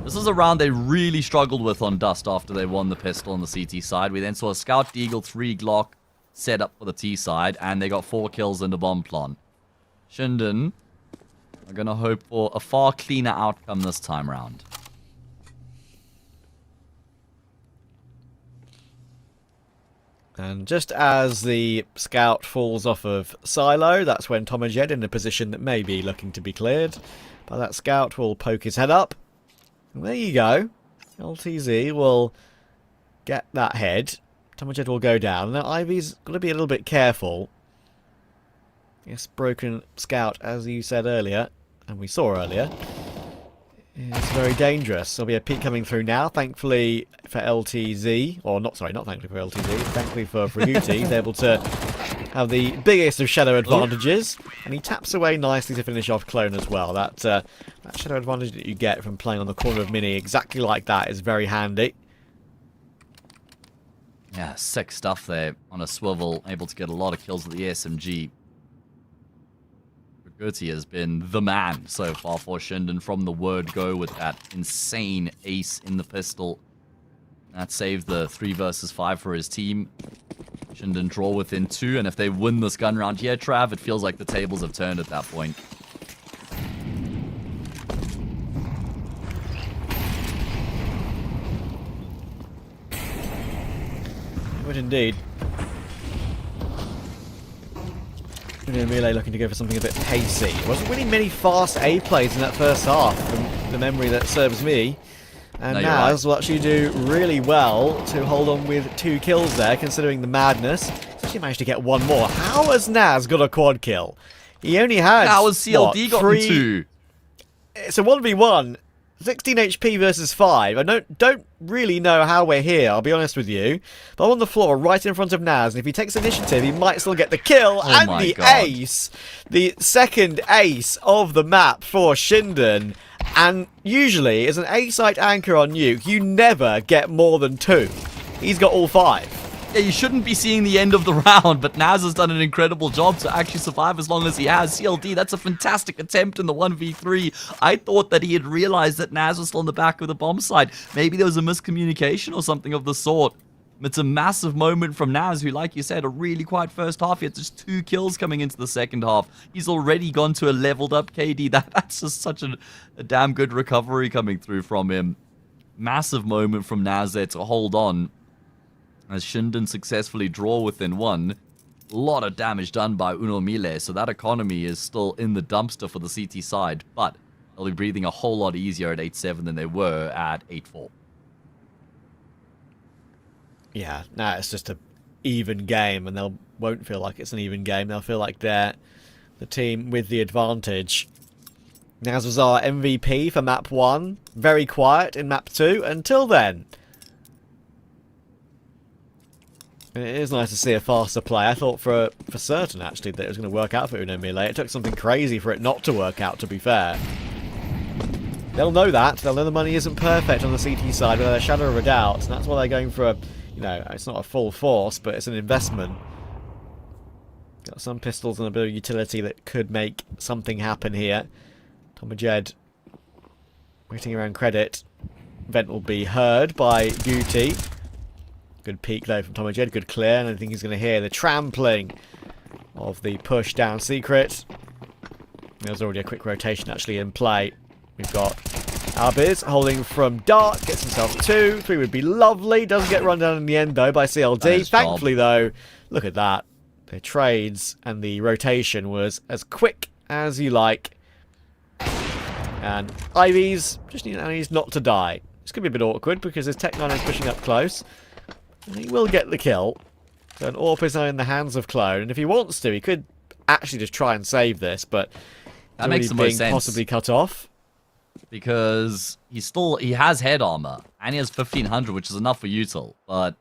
C: This is a round they really struggled with on Dust after they won the pistol on the CT side. We then saw a Scout Deagle 3 Glock set up for the T side, and they got 4 kills in the bomb plant. ShindeN are going to hope for a far cleaner outcome this time round.
B: And just as the Scout falls off of Silo, that's when Tomajed, in a position that may be looking to be cleared, but that Scout will poke his head up. And there you go. LTZ will get that head. Tomajed will go down. Now Ivy's got to be a little bit careful. Yes, broken Scout, as you said earlier, and we saw earlier, it's very dangerous. There'll be a peek coming through now, thankfully for LTZ, or not, sorry, not thankfully for LTZ, thankfully for Fraguti. He's able to have the biggest of shadow advantages, and he taps away nicely to finish off Clone as well. That shadow advantage that you get from playing on the corner of Mini exactly like that is very handy.
C: Yeah, sick stuff there on a swivel, able to get a lot of kills with the SMG. Fraguti has been the man so far for ShindeN from the word go with that insane ace in the pistol. That saved the 3 versus 5 for his team. ShindeN draw within 2, and if they win this gun round here, Trav, it feels like the tables have turned at that point.
B: It would indeed. MILLE looking to go for something a bit pacey. There wasn't really many fast A plays in that first half, from the memory that serves me. And
C: no,
B: Naz will actually do really well to hold on with 2 kills there, considering the madness. He's actually managed to get 1 more. How has Naz got a quad kill? He only had,
C: How has CLD got 2?
B: It's a 1v1. 16 HP versus 5. I don't really know how we're here, I'll be honest with you. But I'm on the floor right in front of Naz, and if he takes initiative, he might still get the kill and the ace. The second ace of the map for ShindeN. And usually, as an A-site anchor on Nuke, you never get more than 2. He's got all 5.
C: Yeah, you shouldn't be seeing the end of the round, but Naz has done an incredible job to actually survive as long as he has. CLD, that's a fantastic attempt in the 1v3. I thought that he had realized that Naz was still in the back of the bomb site. Maybe there was a miscommunication or something of the sort. It's a massive moment from Naz, who, like you said, a really quiet first half. He had just 2 kills coming into the second half. He's already gone to a leveled up KD. That's just such a damn good recovery coming through from him. Massive moment from Naz there to hold on, as ShindeN successfully draw within 1. A lot of damage done by MILLE, so that economy is still in the dumpster for the CT side, but they'll be breathing a whole lot easier at 8-7 than they were at 8-4.
B: Yeah, now it's just an even game, and they won't feel like it's an even game. They'll feel like they're the team with the advantage. Naz was our MVP for map 1. Very quiet in map 2 until then. And it is nice to see a faster play. I thought for certain, actually, that it was going to work out for MILLE. It took something crazy for it not to work out, to be fair. They'll know that. They'll know the money isn't perfect on the CT side without a shadow of a doubt. And that's why they're going for a, you know, it's not a full force, but it's an investment. Got some pistols and a bit of utility that could make something happen here. TomaJed waiting around credit. Vent will be heard by Guti. Good peek though from TomaJed, good clear, and I think he's going to hear the trampling of the push down secret. There's already a quick rotation actually in play. We've got Albiz holding from dark, gets himself 2. 3 would be lovely, doesn't get run down in the end though by CLD.
C: Nice
B: Thankfully
C: job.
B: though, look at that. The trades and the rotation was as quick as you like. And Ivy's just needs not to die. It's going to be a bit awkward because his Tech9 is pushing up close. And he will get the kill. So an AWP is now in the hands of Clone. And if he wants to, he could actually just try and save this. But
C: That makes the most
B: being
C: sense.
B: possibly cut off.
C: Because he has head armor. And he has 1500, which is enough for util. But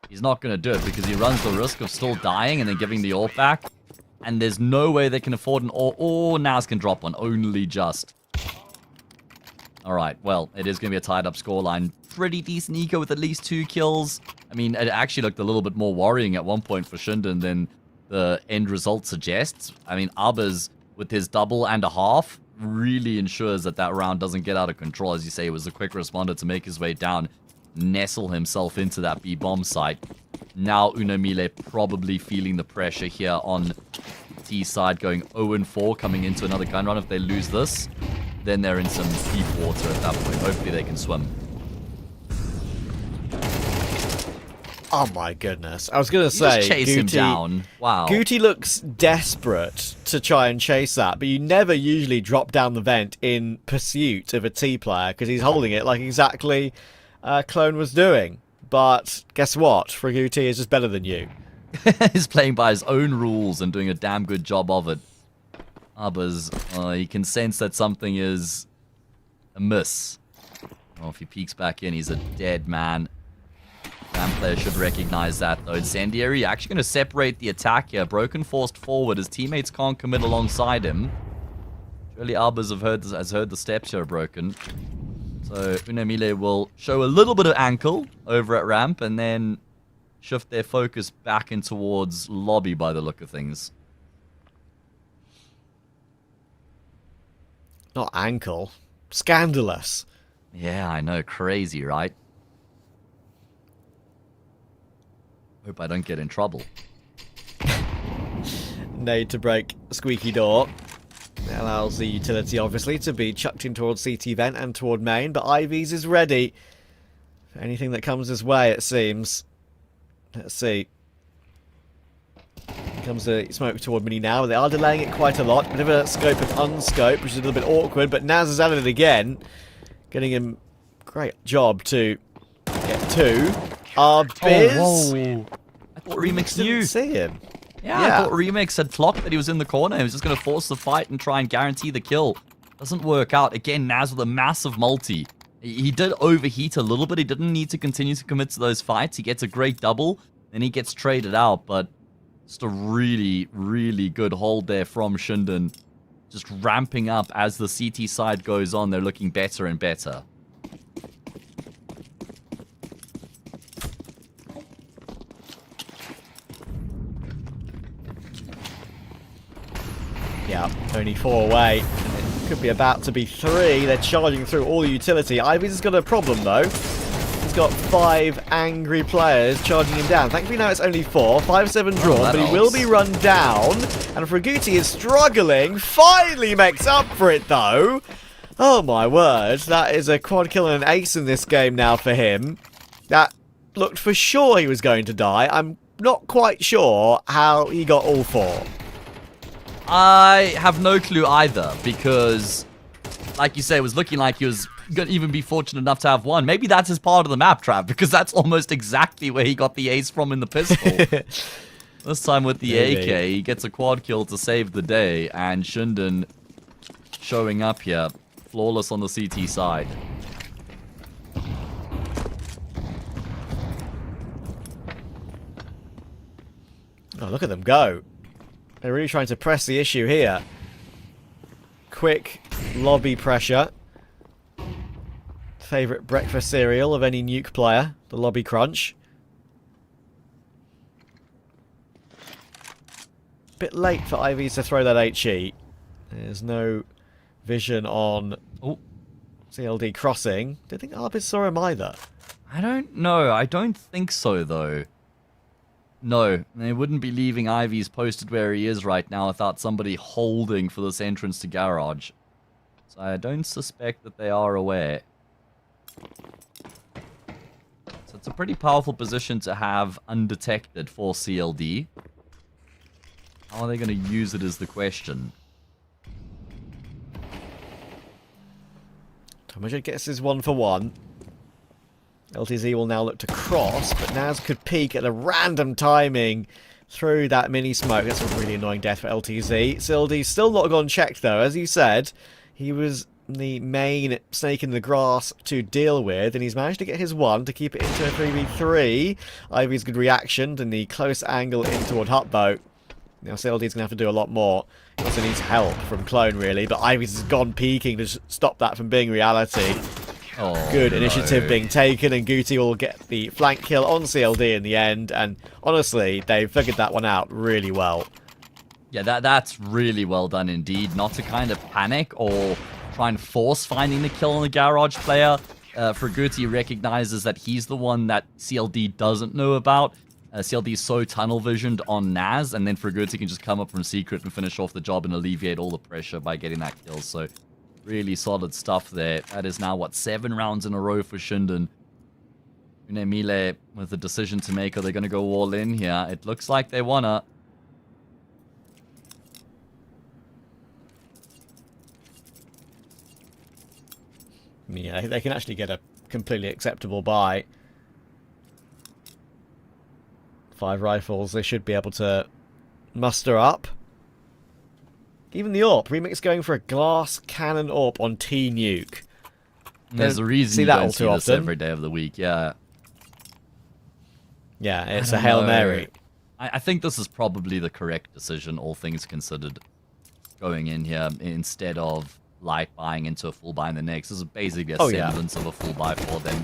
C: he's not going to do it because he runs the risk of still dying and then giving the AWP back. And there's no way they can afford an AWP. Or Naz can drop one. Only just. Alright, well, it is going to be a tied up scoreline. Pretty decent eco with at least 2 kills. I mean, it actually looked a little bit more worrying at one point for ShindeN than the end result suggests. I mean, Arbaz, with his double and a half, really ensures that that round doesn't get out of control. As you say, it was a quick responder to make his way down, nestle himself into that B-bomb site. Now MILLE probably feeling the pressure here on T side, going 0-4, coming into another gun run. If they lose this, then they're in some deep water at that point. Hopefully they can swim.
B: Oh my goodness. I was going to say,
C: Just chase him down. Wow.
B: Guti looks desperate to try and chase that, but you never usually drop down the vent in pursuit of a T player because he's holding it like exactly Clone was doing. But guess what? Guti is just better than you.
C: He's playing by his own rules and doing a damn good job of it. Arbaz, he can sense that something is amiss. Oh, if he peeks back in, he's a dead man. Ram player should recognize that, though. Incendiary actually going to separate the attack here. Broken forced forward. His teammates can't commit alongside him. Surely Arbaz has heard the steps here are broken. So MILLE will show a little bit of ankle over at ramp and then shift their focus back in towards lobby by the look of things.
B: Not ankle. Scandalous.
C: Yeah, I know. Crazy, right? Hope I don't get in trouble.
B: Nade to break squeaky door. That allows the utility, obviously, to be chucked in towards CT vent and toward main, but Ivy's is ready for anything that comes his way, it seems. Let's see. Here comes the smoke toward mini now. They are delaying it quite a lot. Bit of a scope and unscope, which is a little bit awkward, but Naz is at it again. Getting him great job to get 2. Biz.
C: Oh, I thought Remix
B: Didn't
C: knew.
B: see him.
C: Yeah, I thought Remix had clocked that he was in the corner. He was just going to force the fight and try and guarantee the kill. Doesn't work out. Again, Naz with a massive multi. He did overheat a little bit. He didn't need to continue to commit to those fights. He gets a great double, then he gets traded out. But just a really, really good hold there from ShindeN. Just ramping up as the CT side goes on. They're looking better and better.
B: Yeah, only 4 away. It could be about to be 3. They're charging through all the utility. Ivy's has got a problem, though. He's got 5 angry players charging him down. Thankfully, now it's only 4. 5-7 drawn, but he will be run down. And Guti is struggling. Finally makes up for it, though. Oh, my word. That is a quad kill and an ace in this game now for him. That looked for sure he was going to die. I'm not quite sure how he got all 4.
C: I have no clue either, because, like you say, it was looking like he was going to even be fortunate enough to have 1. Maybe that's his part of the map, Trav, because that's almost exactly where he got the ace from in the pistol. This time with the AK, he gets a quad kill to save the day, and ShindeN showing up here, flawless on the CT side.
B: Oh, look at them go. They're really trying to press the issue here. Quick lobby pressure. Favourite breakfast cereal of any Nuke player, the lobby crunch. Bit late for IVs to throw that HE. There's no vision on CLD crossing. Don't think Arbis saw him either.
C: I don't know. I don't think so, though. No, they wouldn't be leaving Ivy's posted where he is right now without somebody holding for this entrance to garage. So I don't suspect that they are aware. So it's a pretty powerful position to have undetected for CLD. How are they going to use it is the question.
B: Tomaja gets his 1-for-1. LTZ will now look to cross, but Naz could peek at a random timing through that mini smoke. That's a really annoying death for LTZ. CLD still not gone checked though. As you said, he was the main snake in the grass to deal with, and he's managed to get his 1 to keep it into a 3v3. Ivy's good reaction and the close angle in toward Hutboat. Now CLD's going to have to do a lot more. He also needs help from Clone really, but Ivy's has gone peeking to stop that from being reality.
C: Oh,
B: good initiative being taken, and Guti will get the flank kill on CLD in the end, and honestly, they figured that one out really well.
C: Yeah, that's really well done indeed. Not to kind of panic or try and force finding the kill on the garage player. Guti recognizes that he's the one that CLD doesn't know about. CLD is so tunnel visioned on Naz, and then Guti can just come up from secret and finish off the job and alleviate all the pressure by getting that kill. So really solid stuff there. That is now, what, 7 rounds in a row for ShindeN. MILLE with a decision to make. Are they going to go all in here? It looks like they wanna.
B: Yeah, they can actually get a completely acceptable buy. 5 rifles, they should be able to muster up. Even the AWP. Remix going for a glass cannon AWP on T-Nuke.
C: There's a reason you don't see this every day of the week, yeah.
B: Yeah, it's a Hail Mary.
C: I think this is probably the correct decision, all things considered, going in here instead of light buying into a full buy in the next. This is basically a semblance of a full buy for them.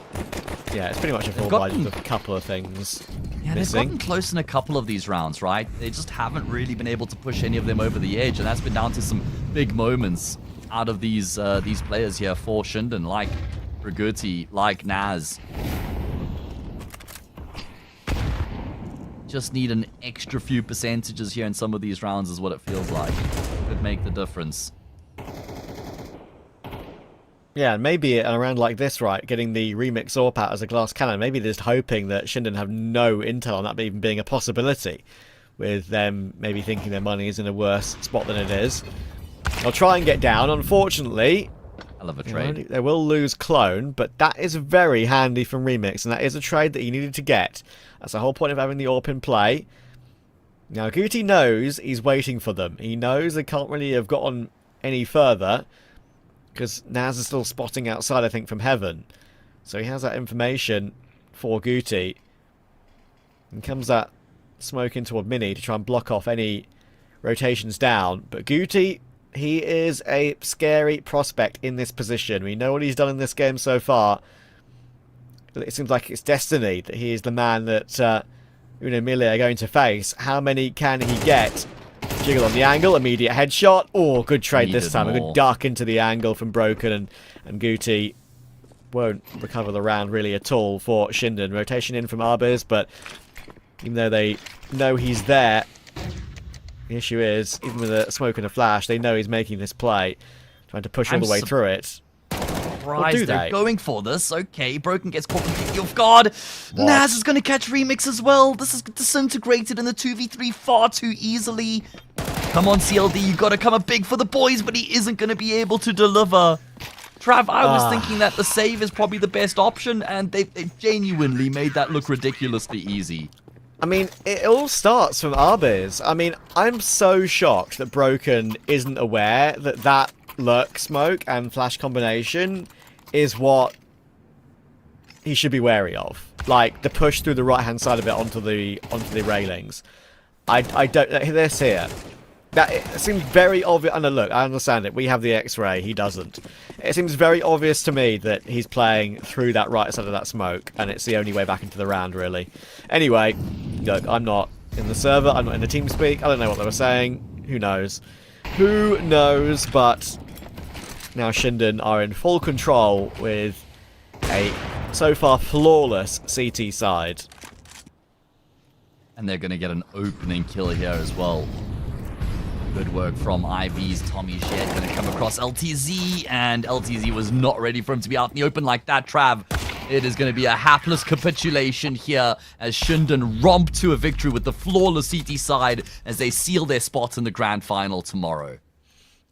B: Yeah, it's pretty much a full buy, just a couple of things missing.
C: They've gotten close in a couple of these rounds, right? They just haven't really been able to push any of them over the edge, and that's been down to some big moments out of these players here for ShindeN, like Guti, like Naz. Just need an extra few percentages here in some of these rounds is what it feels like. Could make the difference.
B: Yeah, maybe a round like this, right, getting the Remix AWP out as a glass cannon, maybe they're just hoping that ShindeN have no intel on that even being a possibility, with them maybe thinking their money is in a worse spot than it is. They'll try and get down, unfortunately.
C: Hell of a trade.
B: They will lose Clone, but that is very handy from Remix, and that is a trade that you needed to get. That's the whole point of having the AWP in play. Now, Guti knows he's waiting for them. He knows they can't really have gotten any further, because Naz is still spotting outside, I think, from Heaven. So he has that information for Guti. And comes that smoke into a mini to try and block off any rotations down. But Guti, he is a scary prospect in this position. We know what he's done in this game so far. It seems like it's destiny that he is the man that MILLE are going to face. How many can he get? Jiggle on the angle, immediate headshot. Oh, good trade this time. A good duck into the angle from Broken, and Guti won't recover the round really at all for ShindeN. Rotation in from Arbis, but even though they know he's there, the issue is, even with a smoke and a flash, they know he's making this play, trying to push all the way through it.
C: surprised they're going for this. Okay, Broken gets caught completely off guard. Naz is going to catch Remix as well. This is disintegrated in the 2v3 far too easily. Come on, CLD, you got to come up big for the boys, but he isn't going to be able to deliver. Trav, I was thinking that the save is probably the best option, and they genuinely made that look ridiculously easy.
B: I mean, it all starts from Arbiz. I mean, I'm so shocked that Broken isn't aware that that lurk smoke and flash combination is what he should be wary of. Like, the push through the right-hand side of it onto the railings. I don't... This here. That it seems very obvious. And look, I understand it. We have the X-ray. He doesn't. It seems very obvious to me that he's playing through that right side of that smoke, and it's the only way back into the round, really. Anyway, look, I'm not in the server. I'm not in the TeamSpeak. I don't know what they were saying. Who knows? Who knows? But now ShindeN are in full control with a so far flawless CT side.
C: And they're going to get an opening kill here as well. Good work from IV's Tommy Shed. Going to come across LTZ, and LTZ was not ready for him to be out in the open like that, Trav. It is going to be a hapless capitulation here as ShindeN romp to a victory with the flawless CT side as they seal their spot in the grand final tomorrow.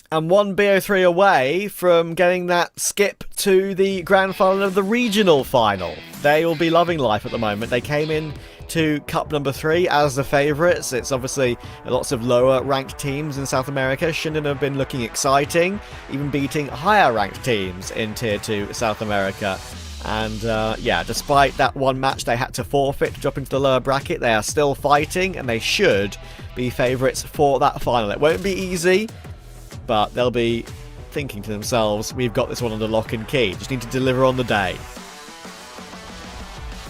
B: And one BO3 away from getting that skip to the grand final of the regional final. They will be loving life at the moment. They came in to Cup number 3 as the favourites. It's obviously lots of lower ranked teams in South America. ShindeN have been looking exciting, even beating higher ranked teams in Tier 2 South America. And yeah, despite that one match they had to forfeit to drop into the lower bracket, they are still fighting and they should be favourites for that final. It won't be easy, but they'll be thinking to themselves, we've got this one under lock and key. Just need to deliver on the day.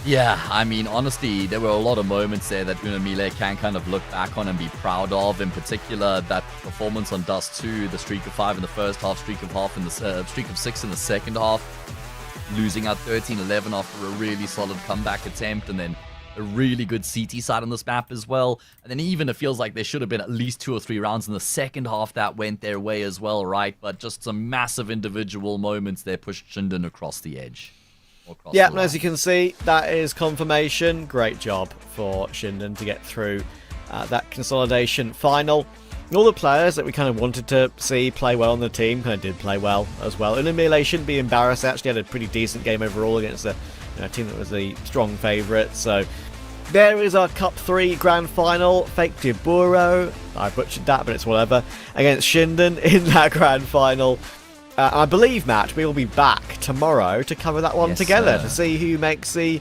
C: Yeah, I mean, honestly, there were a lot of moments there that MILLE can kind of look back on and be proud of. In particular, that performance on Dust 2, the streak of 5 in the first half, streak of 6 in the second half, losing out 13-11 after a really solid comeback attempt, and then a really good CT side on this map as well. And then even it feels like there should have been at least 2 or 3 rounds in the second half that went their way as well, right? But just some massive individual moments there pushed ShindeN across the edge.
B: Yeah, and as you can see, that is confirmation. Great job for ShindeN to get through that consolidation final. All the players that we kind of wanted to see play well on the team kind of did play well as well. And MILLE shouldn't be embarrassed. They actually had a pretty decent game overall against a team that was the strong favourite. So there is our Cup 3 grand final. Fake Diburo, I butchered that, but it's whatever, against ShindeN in that grand final. I believe, Matt, we will be back tomorrow to cover that one together, to see who makes the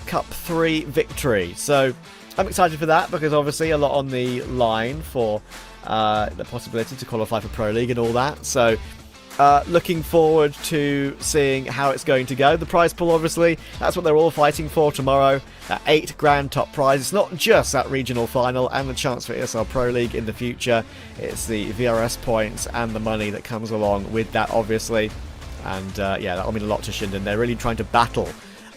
B: Cup 3 victory. So I'm excited for that, because obviously a lot on the line for the possibility to qualify for Pro League and all that. So looking forward to seeing how it's going to go. The prize pool, obviously, that's what they're all fighting for tomorrow. That 8 grand top prize. It's not just that regional final and the chance for ESL Pro League in the future. It's the VRS points and the money that comes along with that, obviously. And yeah, that'll mean a lot to ShindeN. They're really trying to battle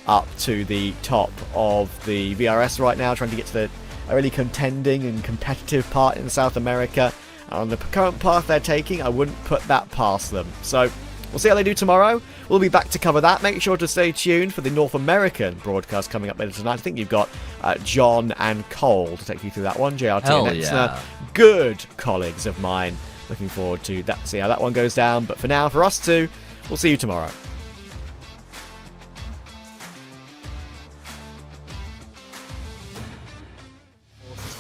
B: up to the top of the VRS right now, trying to get to a really contending and competitive part in South America. And on the current path they're taking, I wouldn't put that past them. So we'll see how they do tomorrow. We'll be back to cover that. Make sure to stay tuned for the North American broadcast coming up later tonight. I think you've got John and Cole to take you through that one. JRT and Exner, good colleagues of mine. Looking forward to that. See how that one goes down. But for now, for us two, we'll see you tomorrow.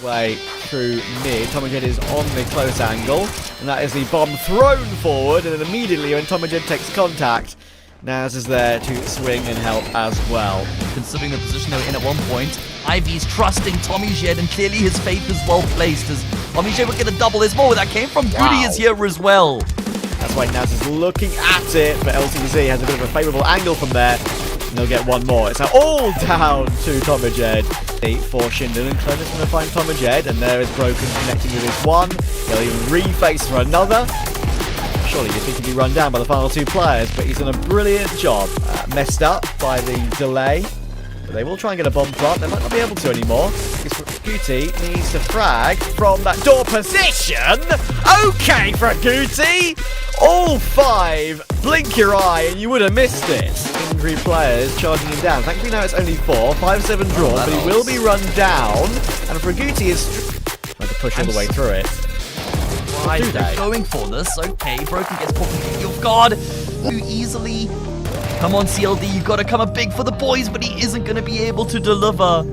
B: Way through mid. TommyJed is on the close angle, and that is the bomb thrown forward, and then immediately when TommyJed takes contact, Naz is there to swing and help as well.
C: Considering the position they were in at one point, Ivy's trusting TommyJed, and clearly his faith is well placed as TommyJed will get a double. There's more where that came from. Duty is here as well.
B: That's why Naz is looking at it, but LTZ has a bit of a favourable angle from there. And they'll get one more. It's now all down to TommyJed for ShindeN, and Clem is going to find TommyJed, and there is Broken connecting with his one. He'll even reface for another. Surely you'd think he'd be run down by the final 2 players, but he's done a brilliant job. Messed up by the delay, But they will try and get a bomb plant. They might not be able to anymore. Because Fraguti needs to frag from that door position. Okay, Fraguti. All 5. Blink your eye and you would have missed it. Angry players charging him down. Thankfully now it's only 4. 5-7 drawn, but he will be run down. And Fraguti is trying to push all the way through it.
C: Why they're going for this? Okay, Broken gets put completely off guard. Too easily. Come on, CLD, you gotta come up big for the boys, but he isn't gonna be able to deliver.